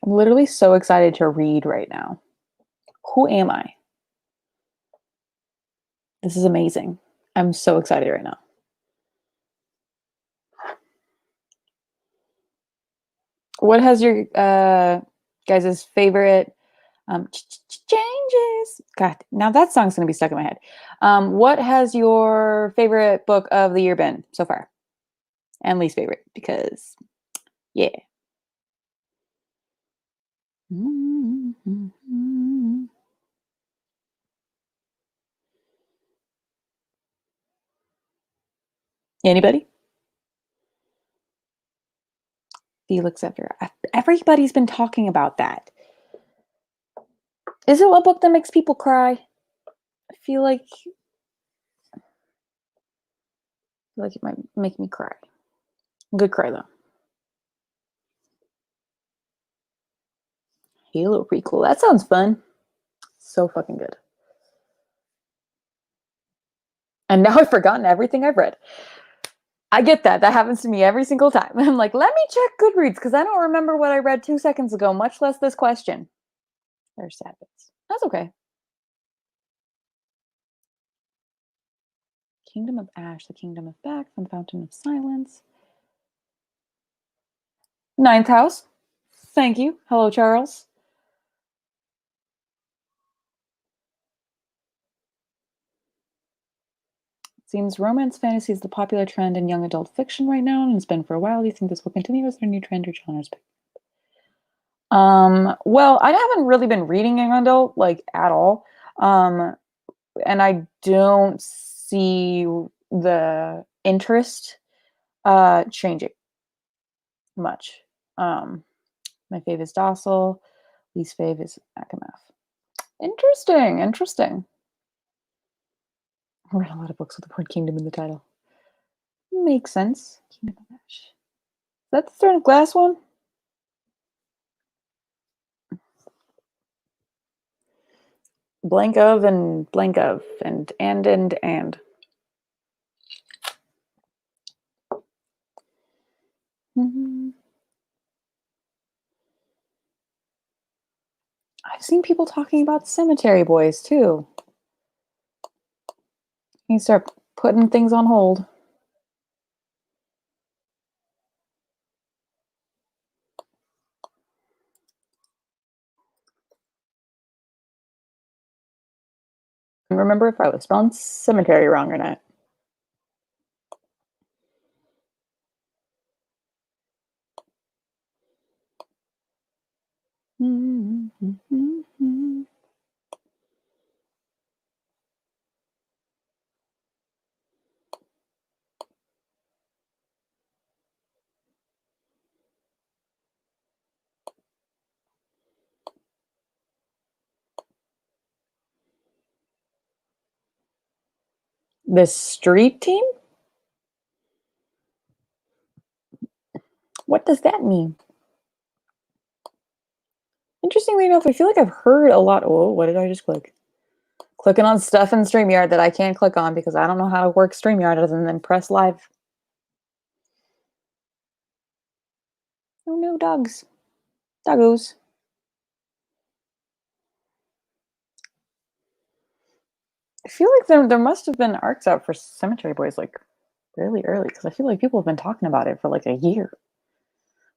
literally so excited to read right now. Who am I? This is amazing. I'm so excited right now. What has your guys' favorite changes? God, now that song's gonna be stuck in my head. What has your favorite book of the year been so far? And least favorite, because yeah. Anybody? Felix after everybody's been talking about that. Is it a book that makes people cry? I feel like it might make me cry. Good cry though. Halo prequel. That sounds fun. So fucking good. And now I've forgotten everything I've read. I get that. That happens to me every single time. I'm like, let me check Goodreads because I don't remember what I read 2 seconds ago, much less this question. There's sad bits. That's okay. Kingdom of Ash, The Kingdom of Back, The Fountain of Silence. Ninth House. Thank you. Hello, Charles. Seems romance fantasy is the popular trend in young adult fiction right now, and it's been for a while. Do you think this will continue? Is there a new trend or genres? Well, I haven't really been reading young adult like at all. Um, and I don't see the interest changing much. Um, my fave is Docile, least fave is Akamath. Interesting, interesting. I read a lot of books with the word kingdom in the title. Makes sense. Kingdom of Ash. Is that the Throne of Glass one? Blank of and blank of and. Mm-hmm. I've seen people talking about Cemetery Boys too. You start putting things on hold. Remember if I was spelling cemetery wrong or not. The street team? What does that mean? Interestingly enough, I feel like I've heard a lot. Oh, what did I just click? Clicking on stuff in StreamYard that I can't click on because I don't know how to work StreamYard other than press live. Oh no, dogs. Doggos. I feel like there must have been arcs out for Cemetery Boys like really early because I feel like people have been talking about it for like a year.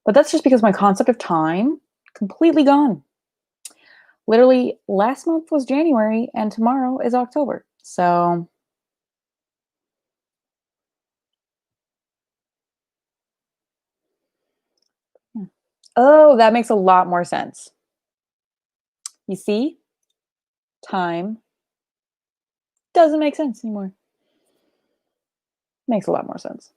But that's just because my concept of time completely gone. Literally last month was January and tomorrow is October. So oh, that makes a lot more sense. You see? Time doesn't make sense anymore. Makes a lot more sense.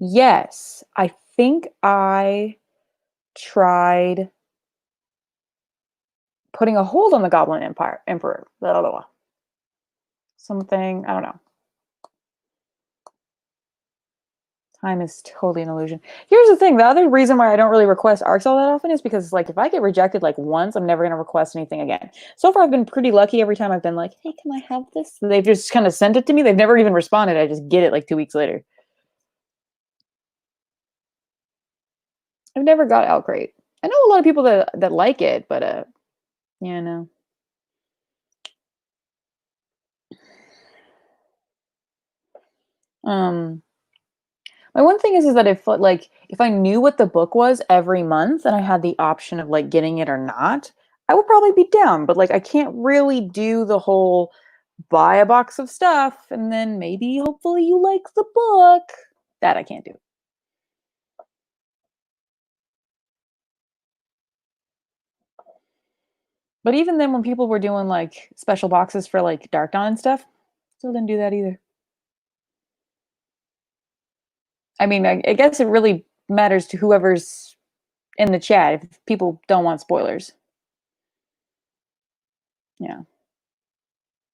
Yes, I think I tried putting a hold on the Goblin Empire Emperor. Blah, blah, blah. Something, I don't know. Time is totally an illusion. Here's the thing, the other reason why I don't really request arcs all that often is because like if I get rejected like once, I'm never gonna request anything again. So far I've been pretty lucky every time I've been like, hey, can I have this? They've just kind of sent it to me. They've never even responded. I just get it like 2 weeks later. I've never got Outcrate. I know a lot of people that like it, but yeah, no. Um My one thing is that if I knew what the book was every month and I had the option of like getting it or not, I would probably be down. But like I can't really do the whole buy a box of stuff and then maybe hopefully you like the book. That I can't do. But even then when people were doing like special boxes for like Dark Dawn and stuff, still didn't do that either. I mean, I guess it really matters to whoever's in the chat if people don't want spoilers. Yeah.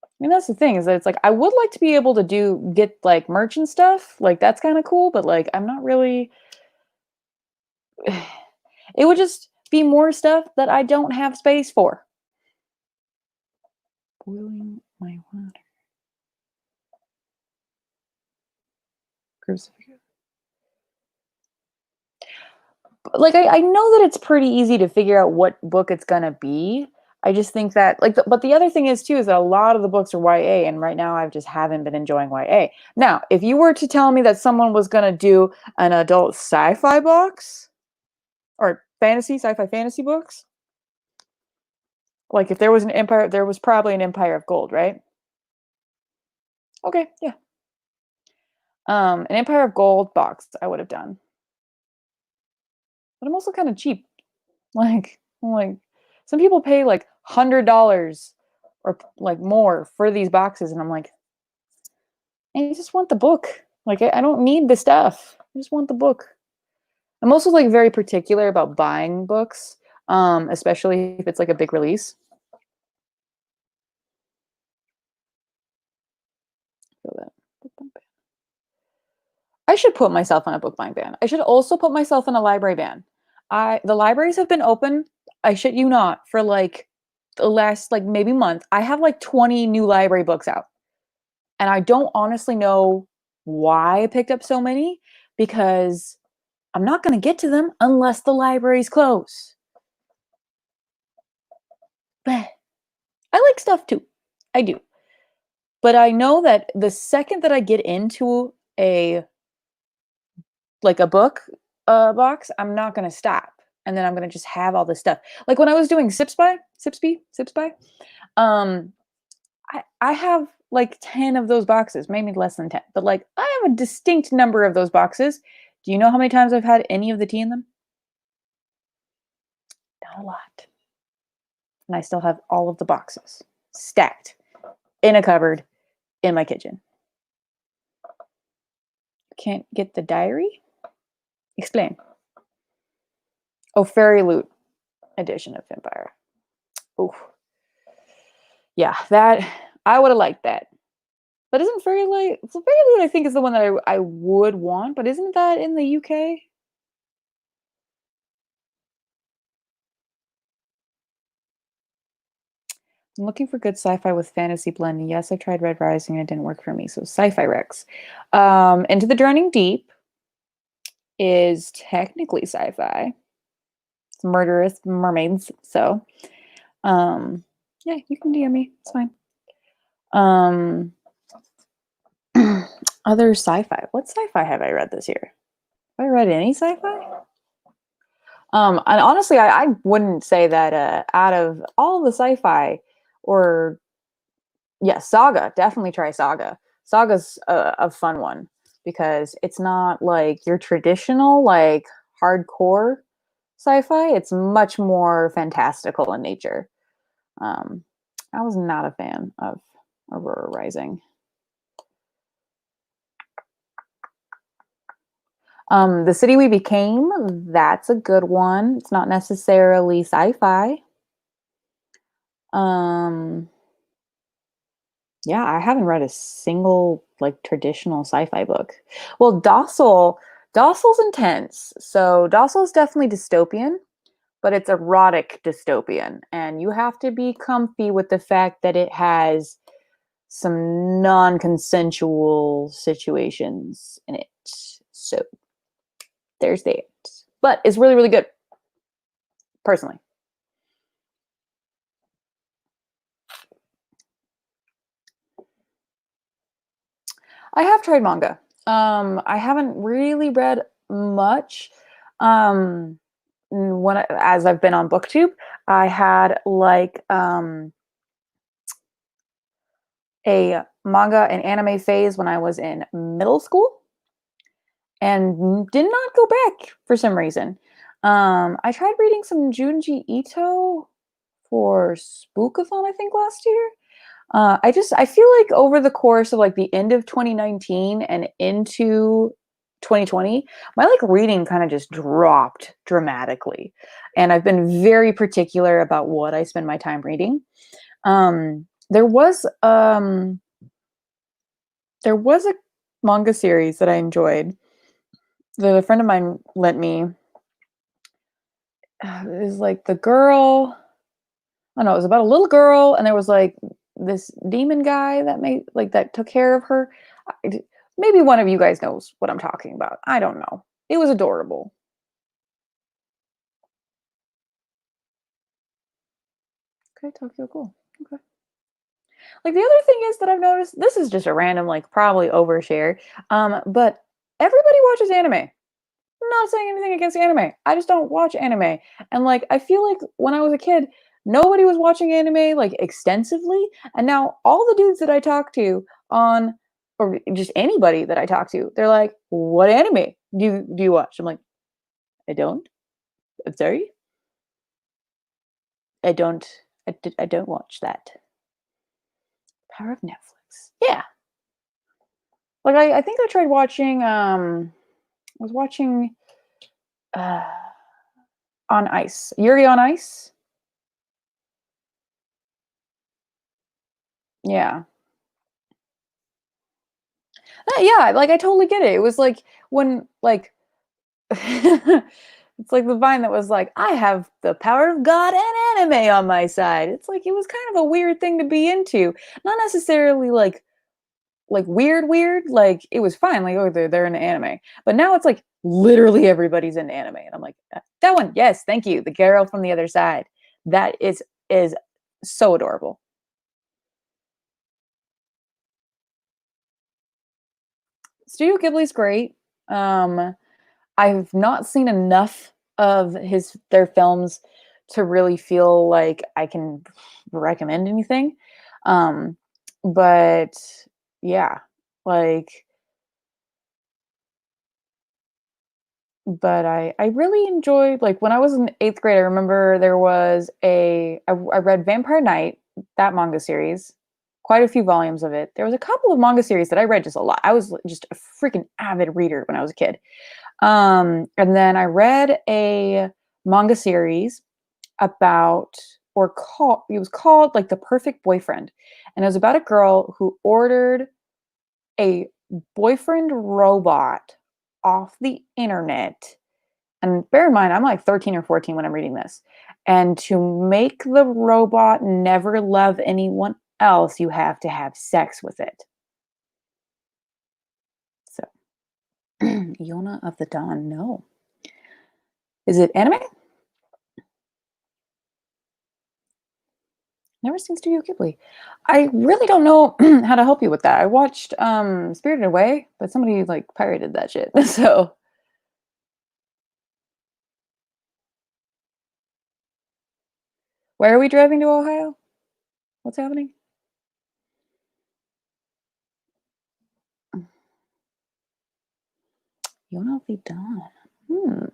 I mean, that's the thing is that it's like I would like to be able to get like merch and stuff. Like that's kind of cool, but like I'm not really it would just be more stuff that I don't have space for. Boiling my water. Crucifix. Like I know that it's pretty easy to figure out what book it's gonna be. I just think that but the other thing is too is that a lot of the books are YA, and right now I just haven't been enjoying YA. Now, if you were to tell me that someone was gonna do an adult sci-fi box or sci-fi fantasy books, like if there was an empire, there was probably an Empire of Gold, right? Okay, yeah. An Empire of Gold box I would have done, but I'm also kind of cheap. Like some people pay like $100 or like more for these boxes, and I'm like, I just want the book. Like I don't need the stuff. I just want the book. I'm also like very particular about buying books, especially if it's like a big release. Feel that. I should put myself on a book buying ban. I should also put myself on a library ban. The libraries have been open, I shit you not, for like the last like maybe month. I have like 20 new library books out. And I don't honestly know why I picked up so many because I'm not going to get to them unless the libraries close. But I like stuff too. I do. But I know that the second that I get into a book box, I'm not gonna stop. And then I'm gonna just have all this stuff. Like when I was doing Sips by, um, I have like 10 of those boxes, maybe less than 10, but like I have a distinct number of those boxes. Do you know how many times I've had any of the tea in them? Not a lot. And I still have all of the boxes stacked in a cupboard in my kitchen. Can't get the diary? Explain. Oh, Fairy Loot edition of Vampire. Ooh. Yeah, that I would have liked that. But isn't Fairy Light so Fairy Loot I think is the one that I would want, but isn't that in the UK? I'm looking for good sci-fi with fantasy blend. Yes, I tried Red Rising and it didn't work for me. So sci-fi Rex. Into the Drowning Deep is technically sci-fi. It's murderous mermaids. So yeah, you can DM me. It's fine. Um other sci-fi. What sci-fi have I read this year? Have I read any sci-fi? And honestly, I wouldn't say that out of all the sci-fi or yeah, Saga, definitely try Saga. Saga's a fun one because it's not like your traditional like hardcore sci-fi. It's much more fantastical in nature. Um, I was not a fan of Aurora Rising. The City We Became, that's a good one. It's not necessarily sci-fi. Um, yeah, I haven't read a single like traditional sci-fi book. Well, Docil's intense. So Docil's definitely dystopian, but it's erotic dystopian, and you have to be comfy with the fact that it has some non-consensual situations in it. So there's that. But it's really, really good, personally. I have tried manga. I haven't really read much. Um, as I've been on BookTube, I had like a manga and anime phase when I was in middle school, and did not go back for some reason. I tried reading some Junji Ito for Spookathon, I think last year. I feel like over the course of like the end of 2019 and into 2020, my like reading kind of just dropped dramatically. And I've been very particular about what I spend my time reading. There was a manga series that I enjoyed that a friend of mine lent me. It was like the girl, I don't know, it was about a little girl, and there was like this demon guy that made like that took care of her. Maybe one of you guys knows what I'm talking about. I don't know. It was adorable. Okay, Tokyo, cool. Okay. Like the other thing is that I've noticed, this is just a random, like probably overshare. But everybody watches anime. I'm not saying anything against anime. I just don't watch anime. And like I feel like when I was a kid, nobody was watching anime like extensively. And now all the dudes that I talk to on or just anybody that I talk to, they're like, "What anime do you watch?" I'm like, "I don't. I'm sorry. I don't I don't watch that." Power of Netflix. Yeah. Like I think I tried watching I was watching uh on Ice. Yuri on Ice. Yeah. Yeah, like I totally get it. It was like when like it's like the Vine that was like, I have the power of God and anime on my side. It's like it was kind of a weird thing to be into. Not necessarily like weird. Like it was fine. Like, oh, they're in anime. But now it's like literally everybody's in anime. And I'm like, that one, yes, thank you. The girl from the other side. That is so adorable. Studio Ghibli's great. Um, I've not seen enough of their films to really feel like I can recommend anything. Um, but yeah, like, but I really enjoyed like when I was in eighth grade. I remember there was I read Vampire Knight, that manga series, quite a few volumes of it. There was a couple of manga series that I read just a lot. I was just a freaking avid reader when I was a kid. And then I read a manga series about or called it was called like The Perfect Boyfriend. And it was about a girl who ordered a boyfriend robot off the internet. And bear in mind, I'm like 13 or 14 when I'm reading this. And to make the robot never love anyone else, you have to have sex with it. So, Yona of the Dawn, no. Is it anime? Never seen Studio Ghibli. I really don't know how to help you with that. I watched Spirited Away, but somebody like pirated that shit. So, why are we driving to Ohio? What's happening? Yona of the Dawn. Hmm.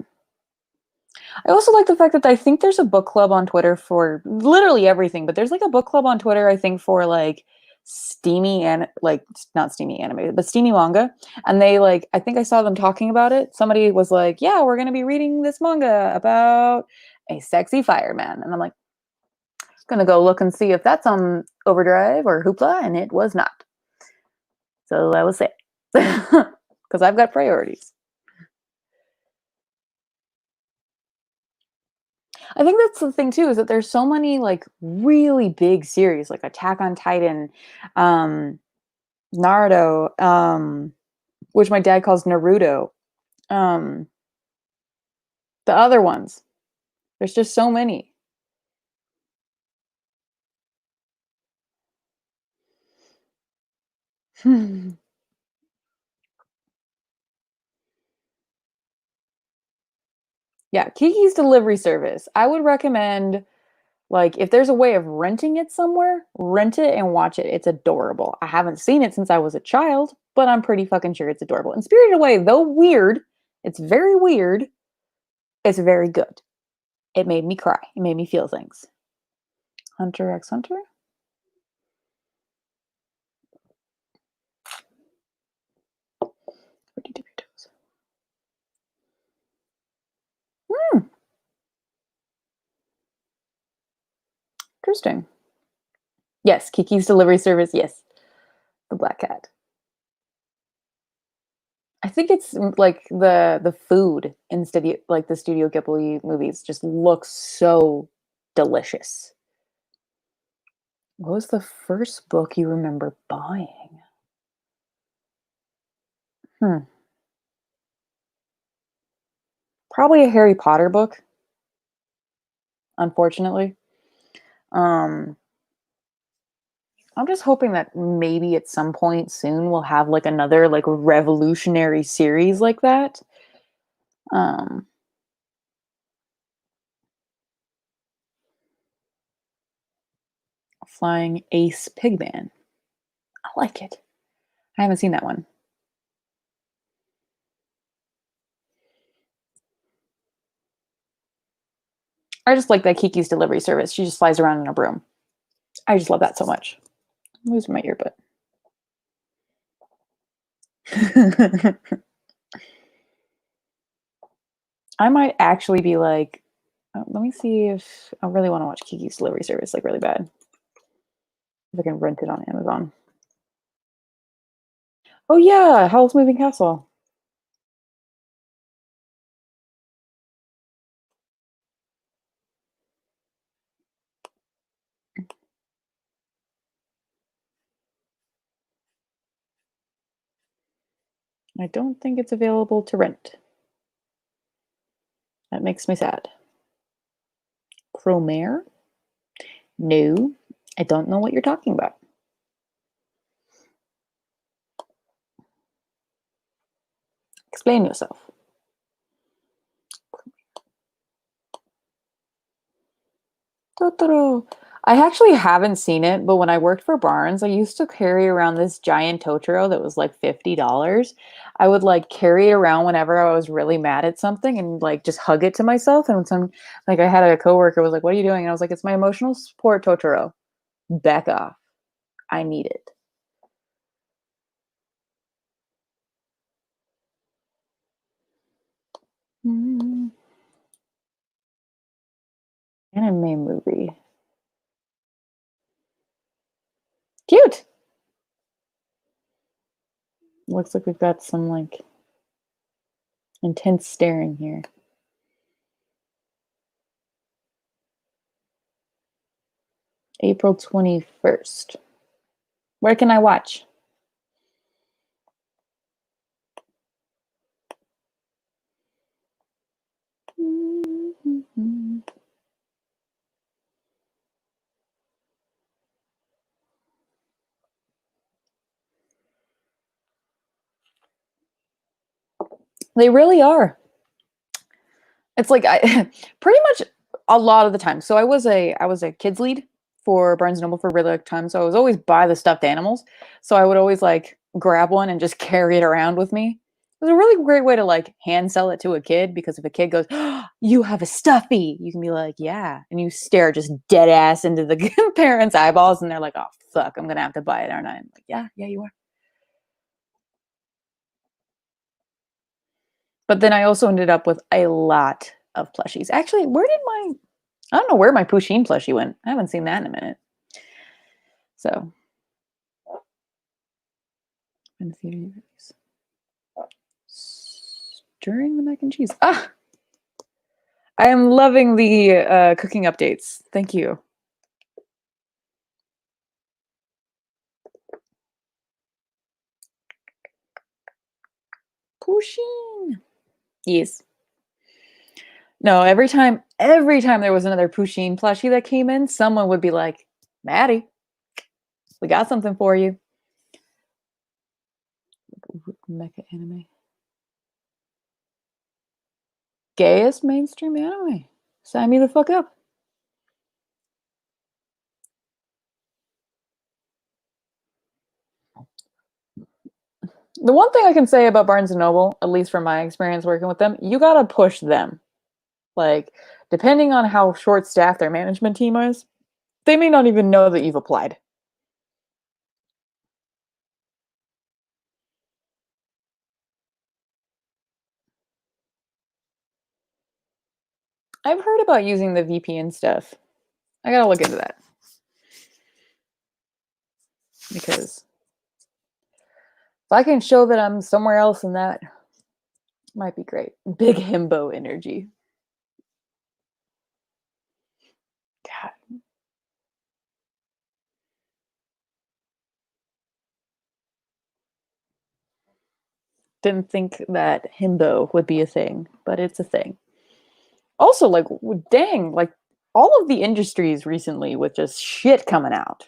I also like the fact that I think there's a book club on Twitter for literally everything, but there's like a book club on Twitter, I think, for like steamy and like not steamy anime, but steamy manga. And they like, I think I saw them talking about it. Somebody was like, yeah, we're going to be reading this manga about a sexy fireman. And I'm like, going to go look and see if that's on Overdrive or Hoopla. And it was not. So that was it. Because I've got priorities. I think that's the thing too, is that there's so many like really big series like Attack on Titan, um, Naruto, which my dad calls Naruto. Um, the other ones. There's just so many. Yeah, Kiki's Delivery Service. I would recommend like if there's a way of renting it somewhere, rent it and watch it. It's adorable. I haven't seen it since I was a child, but I'm pretty fucking sure it's adorable. And Spirited Away, though weird, it's very weird. It's very good. It made me cry. It made me feel things. Hunter x Hunter? Where'd you dip your toes? Hmm, interesting. Yes, Kiki's Delivery Service. Yes, the black cat. I think it's like the food in studio like the Studio Ghibli movies just looks so delicious. What was the first book you remember buying? Hmm. Probably a Harry Potter book, unfortunately. Um, I'm just hoping that maybe at some point soon we'll have like another like revolutionary series like that. Um, Flying Ace Pigman. I like it. I haven't seen that one. I just like that Kiki's Delivery Service. She just flies around in a broom. I just love that so much. I'm losing my earbud. I might actually be like, let me see if I really want to watch Kiki's Delivery Service like really bad. If I can rent it on Amazon. Oh yeah, Howl's Moving Castle. I don't think it's available to rent. That makes me sad. Cromare? No, I don't know what you're talking about. Explain yourself. Totoro. I actually haven't seen it, but when I worked for Barnes, I used to carry around this giant Totoro that was like $50. I would like carry it around whenever I was really mad at something and like just hug it to myself. And when some like I had a coworker was like, "What are you doing?" And I was like, "It's my emotional support Totoro. Back off. I need it." Mm. anime movie. Cute. Looks like we've got some like intense staring here. April 21st. Where can I watch? They really are. It's like I pretty much a lot of the time. So I was a kids lead for Barnes& Noble for a really long time, so I was always by the stuffed animals. So I would always like grab one and just carry it around with me. It was a really great way to like hand sell it to a kid because if a kid goes, "Oh, you have a stuffy," you can be like, "Yeah," and you stare just dead ass into the parents' eyeballs, and they're like, "Oh fuck, I'm gonna have to buy it, aren't I?" I'm like, "Yeah, yeah, you are." But then I also ended up with a lot of plushies. Actually, where did my I don't know where my Pusheen plushie went. I haven't seen that in a minute. So, in the theater movies. Stirring the mac and cheese. Ah, I am loving the cooking updates. Thank you. Pusheen. Yes. No, every time there was another Pusheen plushie that came in, someone would be like, "Maddie, we got something for you." Mecha anime. Gayest mainstream anime. Sign me the fuck up. The one thing I can say about Barnes& and Noble, at least from my experience working with them, you gotta push them. Like, depending on how short-staffed their management team is, they may not even know that you've applied. I've heard about using the VPN stuff. I gotta look into that because if I can show that I'm somewhere else in that, might be great. Big himbo energy. God, didn't think that himbo would be a thing, but it's a thing. Also, like, dang, like all of the industries recently with just shit coming out.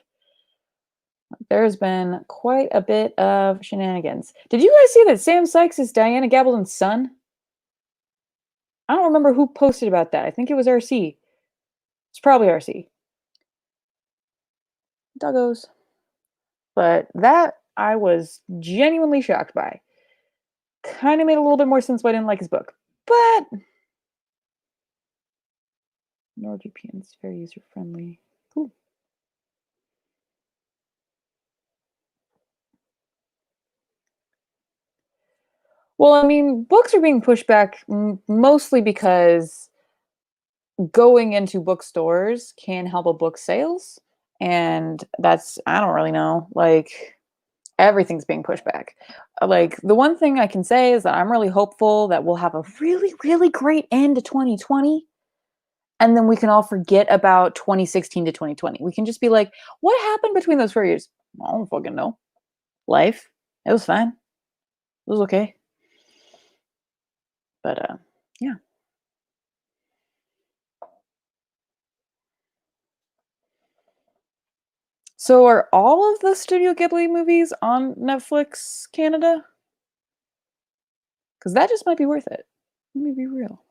There's been quite a bit of shenanigans. Did you guys see that Sam Sykes is Diana Gabaldon's son? I don't remember who posted about that. I think it was RC. It's probably RC. Doggos. But that I was genuinely shocked by. Kind of made a little bit more sense why I didn't like his book. But NordVPN is very user friendly. Cool. Well, I mean, books are being pushed back mostly because going into bookstores can help a book sales. And that's, I don't really know. Like, everything's being pushed back. Like, the one thing I can say is that I'm really hopeful that we'll have a really, really great end to 2020. And then we can all forget about 2016 to 2020. We can just be like, what happened between those 4 years? I don't fucking know. Life. It was fine. It was okay. But yeah. So are all of the Studio Ghibli movies on Netflix Canada? Because that just might be worth it. Let me be real.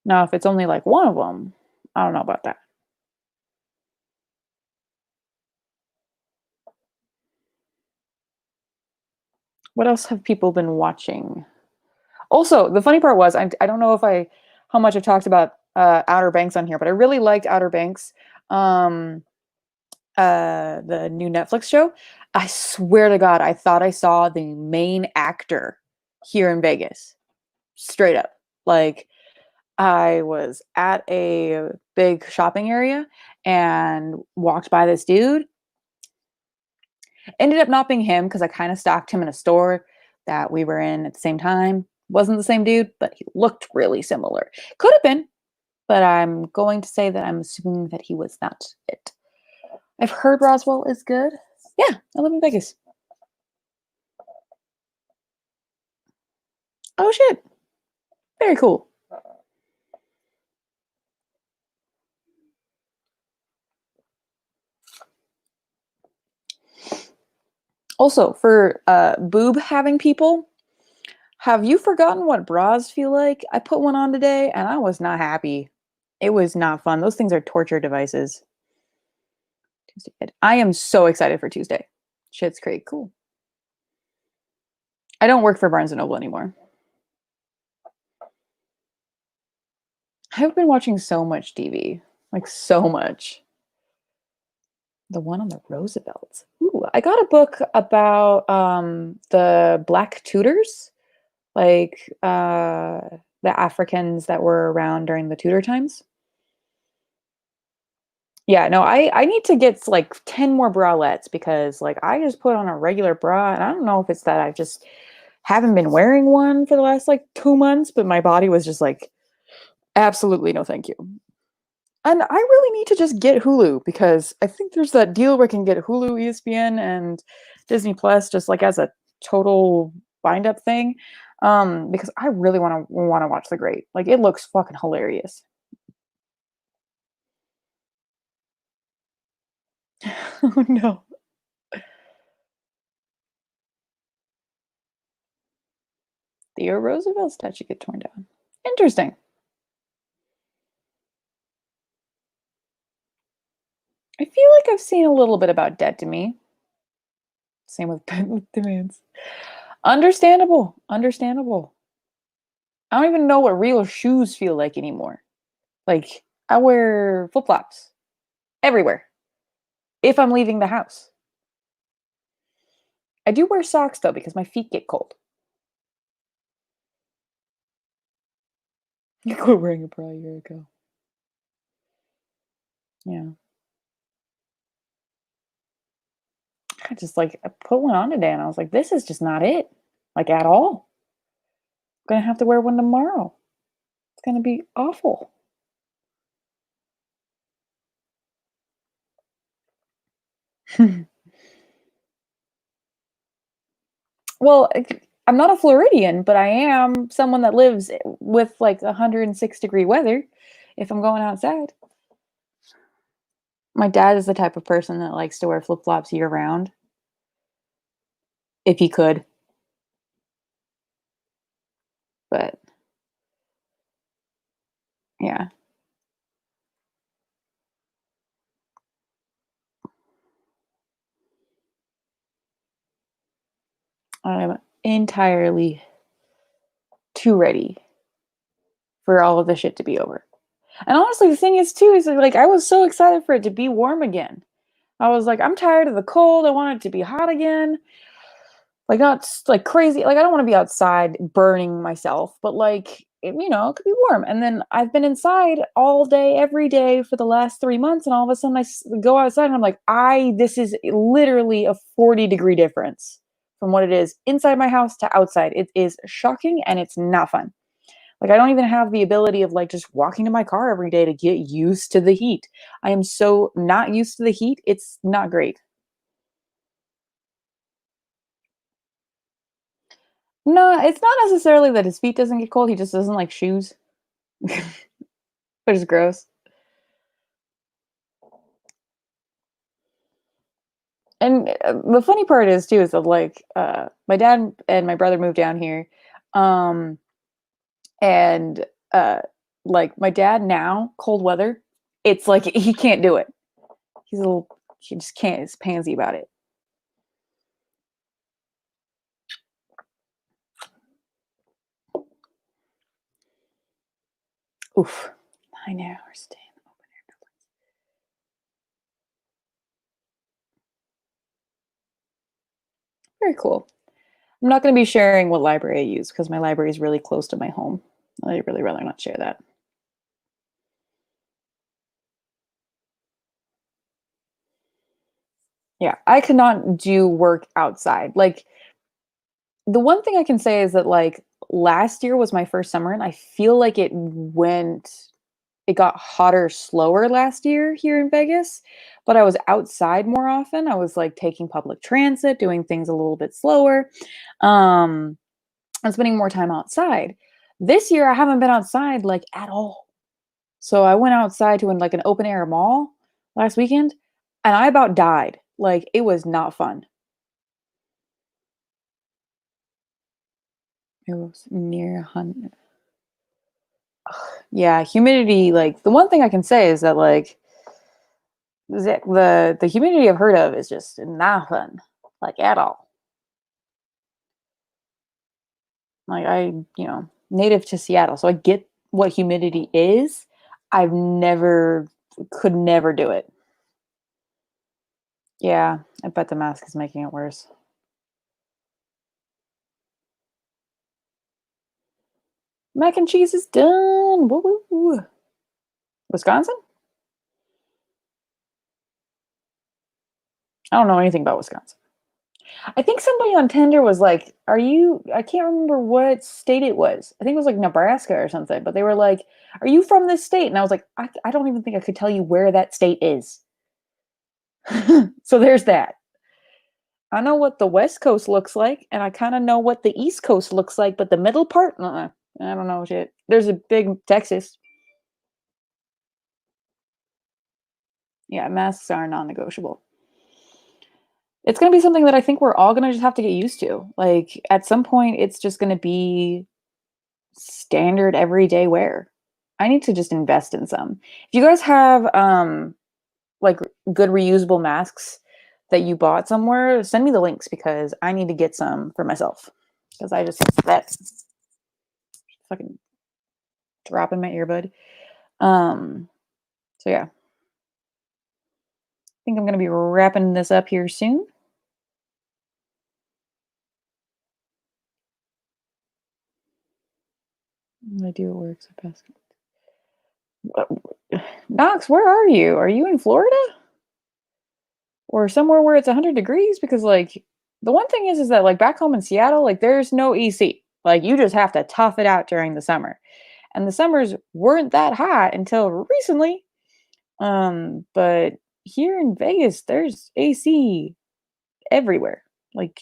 Now, if it's only like one of them, I don't know about that. What else have people been watching? Also, the funny part was I don't know if I how much I've talked about Outer Banks on here, but I really liked Outer Banks. Um, the new Netflix show. I swear to God, I thought I saw the main actor here in Vegas. Straight up. Like I was at a big shopping area and walked by this dude. Ended up not being him because I kind of stalked him in a store that we were in at the same time. Wasn't the same dude, but he looked really similar. Could have been, but I'm going to say that I'm assuming that he was not it. I've heard Roswell is good. Yeah, I live in Vegas. Oh shit. Very cool. Also, for boob having people, have you forgotten what bras feel like? I put one on today and I was not happy. It was not fun. Those things are torture devices. Tuesday. I am so excited for Tuesday. Shit's great. Cool. I don't work for Barnes& and Noble anymore. I've been watching so much TV. Like, so much. The one on the Roosevelts. Ooh, I got a book about the Black Tudors, like the Africans that were around during the Tudor times. Yeah, no, I need to get like 10 more bralettes because like I just put on a regular bra and I don't know if it's that I just haven't been wearing one for the last like 2 months, but my body was just like, absolutely no thank you. And I really need to just get Hulu because I think there's that deal where I can get Hulu, ESPN, and Disney Plus just like as a total bind up thing. Because I really want to watch The Great. Like it looks fucking hilarious. Oh no. Theodore Roosevelt statue get torn down. Interesting. I feel like I've seen a little bit about Dead to Me. Same with Bentley Demands. Understandable. Understandable. I don't even know what real shoes feel like anymore. Like I wear flip flops everywhere if I'm leaving the house. I do wear socks though because my feet get cold. You quit wearing a bra a year ago. Yeah. I just like I put one on today and I was like, this is just not it. Like at all. I'm gonna have to wear one tomorrow. It's gonna be awful. Well, I'm not a Floridian, but I am someone that lives with like 106-degree weather if I'm going outside. My dad is the type of person that likes to wear flip flops year round if he could, but yeah, I'm entirely too ready for all of the shit to be over. And honestly, the thing is too is that, like I was so excited for it to be warm again. I was like, I'm tired of the cold. I want it to be hot again. Like not like crazy. Like I don't want to be outside burning myself, but like it could be warm. And then I've been inside all day, every day for the last 3 months, and all of a sudden go outside and I'm like, this is literally a 40-degree difference from what it is inside my house to outside. It is shocking and it's not fun. Like I don't even have the ability of like just walking to my car every day to get used to the heat. I am so not used to the heat. It's not great. No, it's not necessarily that his feet doesn't get cold. He just doesn't like shoes, which is gross. And the funny part is too is that like my dad and my brother moved down here, um, and like my dad now cold weather, it's like he can't do it. He just can't. He's pansy about it. Oof, 9 hours. Damn. Very cool. I'm not going to be sharing what library I use because my library is really close to my home. I'd really rather not share that. Yeah, I could not do work outside. Like, the one thing I can say is that, like, last year was my first summer, and I feel like it got hotter slower last year here in Vegas, but I was outside more often. I was, like, taking public transit, doing things a little bit slower, um, and spending more time outside. This year, I haven't been outside, like, at all. So I went outside to like, an open air mall last weekend, and I about died. Like, it was not fun. It was near 100. Yeah, humidity, like, the one thing I can say is that, like, the humidity I've heard of is just not fun, like, at all. Like, native to Seattle, so I get what humidity is. I've never could never do it. Yeah, I bet the mask is making it worse. Mac and cheese is done. Woo, woo, woo. Wisconsin? I don't know anything about Wisconsin. I think somebody on Tinder was like, "Are you?" I can't remember what state it was. I think it was like Nebraska or something. But they were like, "Are you from this state?" And I was like, "I don't even think I could tell you where that state is." So there's that. I know what the West Coast looks like, and I kind of know what the East Coast looks like, but the middle part, I don't know shit. There's a big Texas. Yeah, masks are non-negotiable. It's gonna be something that I think we're all gonna just have to get used to. Like, at some point, it's just gonna be standard everyday wear. I need to just invest in some. If you guys have, like, good reusable masks that you bought somewhere, send me the links because I need to get some for myself. Because I just that's fucking drop in my earbud. Um, so yeah, I think I'm gonna be wrapping this up here soon. I do it works. I pass. Knox, where are you? Are you in Florida? Or somewhere where it's 100 degrees? Because, like, the one thing is that, like, back home in Seattle, like, there's no AC. Like, you just have to tough it out during the summer. And the summers weren't that hot until recently. But here in Vegas, there's AC everywhere. Like,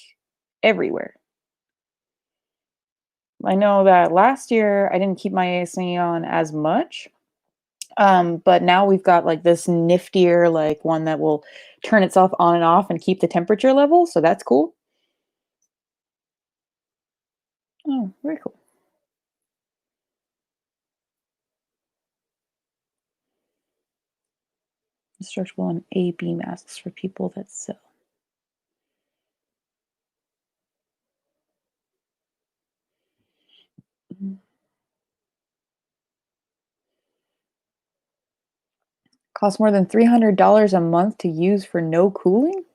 everywhere. I know that last year I didn't keep my AC on as much. But now we've got like this niftier, like, one that will turn itself on and off and keep the temperature level. So that's cool. Oh, very cool. Stretchable and AB masks for people that sell. Mhm. Costs more than $300 a month to use for no cooling?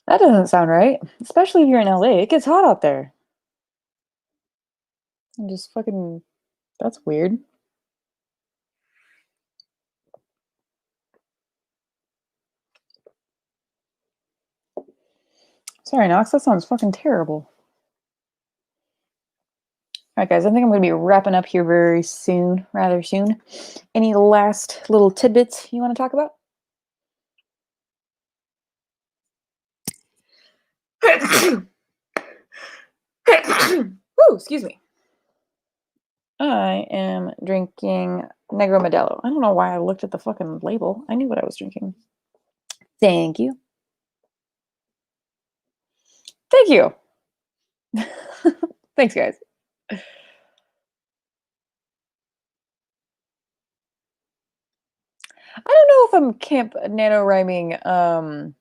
That doesn't sound right. Especially if you're in LA. It gets hot out there. And just fucking that's weird. Sorry, Knox, that sounds fucking terrible. All right, guys, I think I'm going to be wrapping up here very soon, rather soon. Any last little tidbits you want to talk about? Woo, excuse me. I am drinking Negro Modelo. I don't know why I looked at the fucking label. I knew what I was drinking. Thank you. Thank you. Thanks, guys. I don't know if I'm Camp NaNoWriMing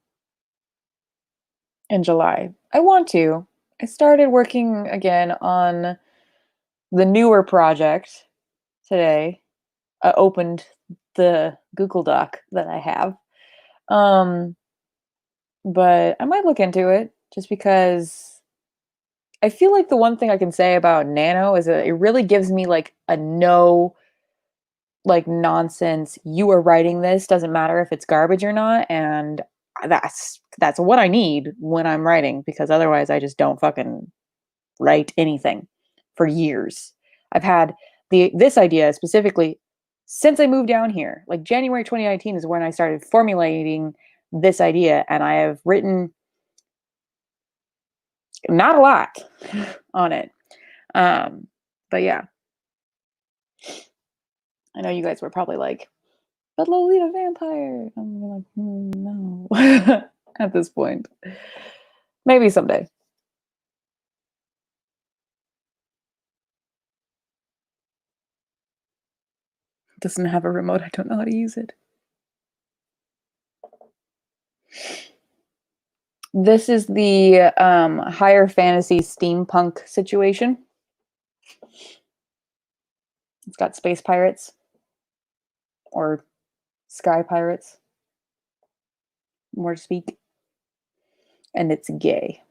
in July. I want to. I started working again on the newer project today. I opened the Google Doc that I have. Um, but I might look into it just because I feel like the one thing I can say about Nano is that it really gives me like a no like nonsense. You are writing this, doesn't matter if it's garbage or not, and that's what I need when I'm writing because otherwise I just don't fucking write anything for years. I've had this idea specifically since I moved down here. Like January 2019 is when I started formulating this idea, and I have written not a lot on it. But yeah, I know you guys were probably like, but Lolita Vampire. I'm like, no, at this point. Maybe someday. Doesn't have a remote. I don't know how to use it. This is the higher fantasy steampunk situation. It's got space pirates or sky pirates, more to speak, and it's gay.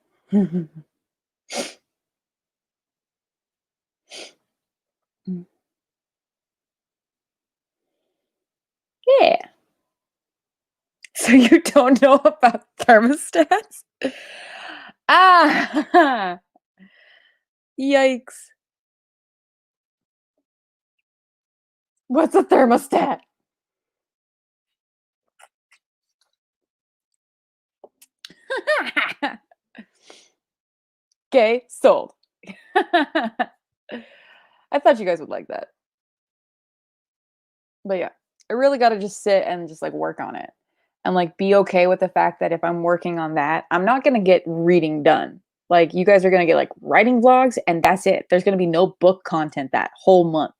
Yeah. So you don't know about thermostats? Ah, yikes. What's a thermostat? Okay, sold. I thought you guys would like that. But yeah, I really got to just sit and just like work on it and like be okay with the fact that if I'm working on that, I'm not going to get reading done. Like you guys are going to get like writing vlogs and that's it. There's going to be no book content that whole month.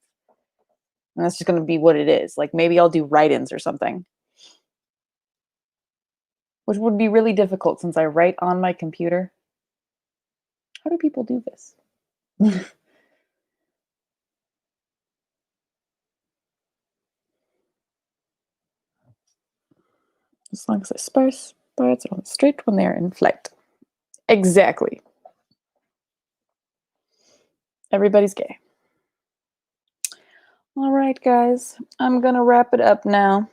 And that's just going to be what it is. Like maybe I'll do write-ins or something, which would be really difficult since I write on my computer. How do people do this? As long as I sparse birds on the street when they are in flight. Exactly. Everybody's gay. All right, guys. I'm going to wrap it up now.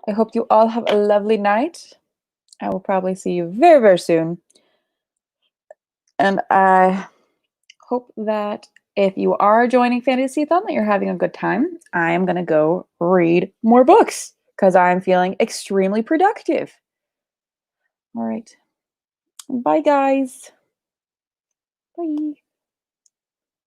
I hope you all have a lovely night. I will probably see you very, very soon. And I hope that if you are joining Fantasy-thon, that you're having a good time. I am going to go read more books because I'm feeling extremely productive. All right. Bye, guys. Bye.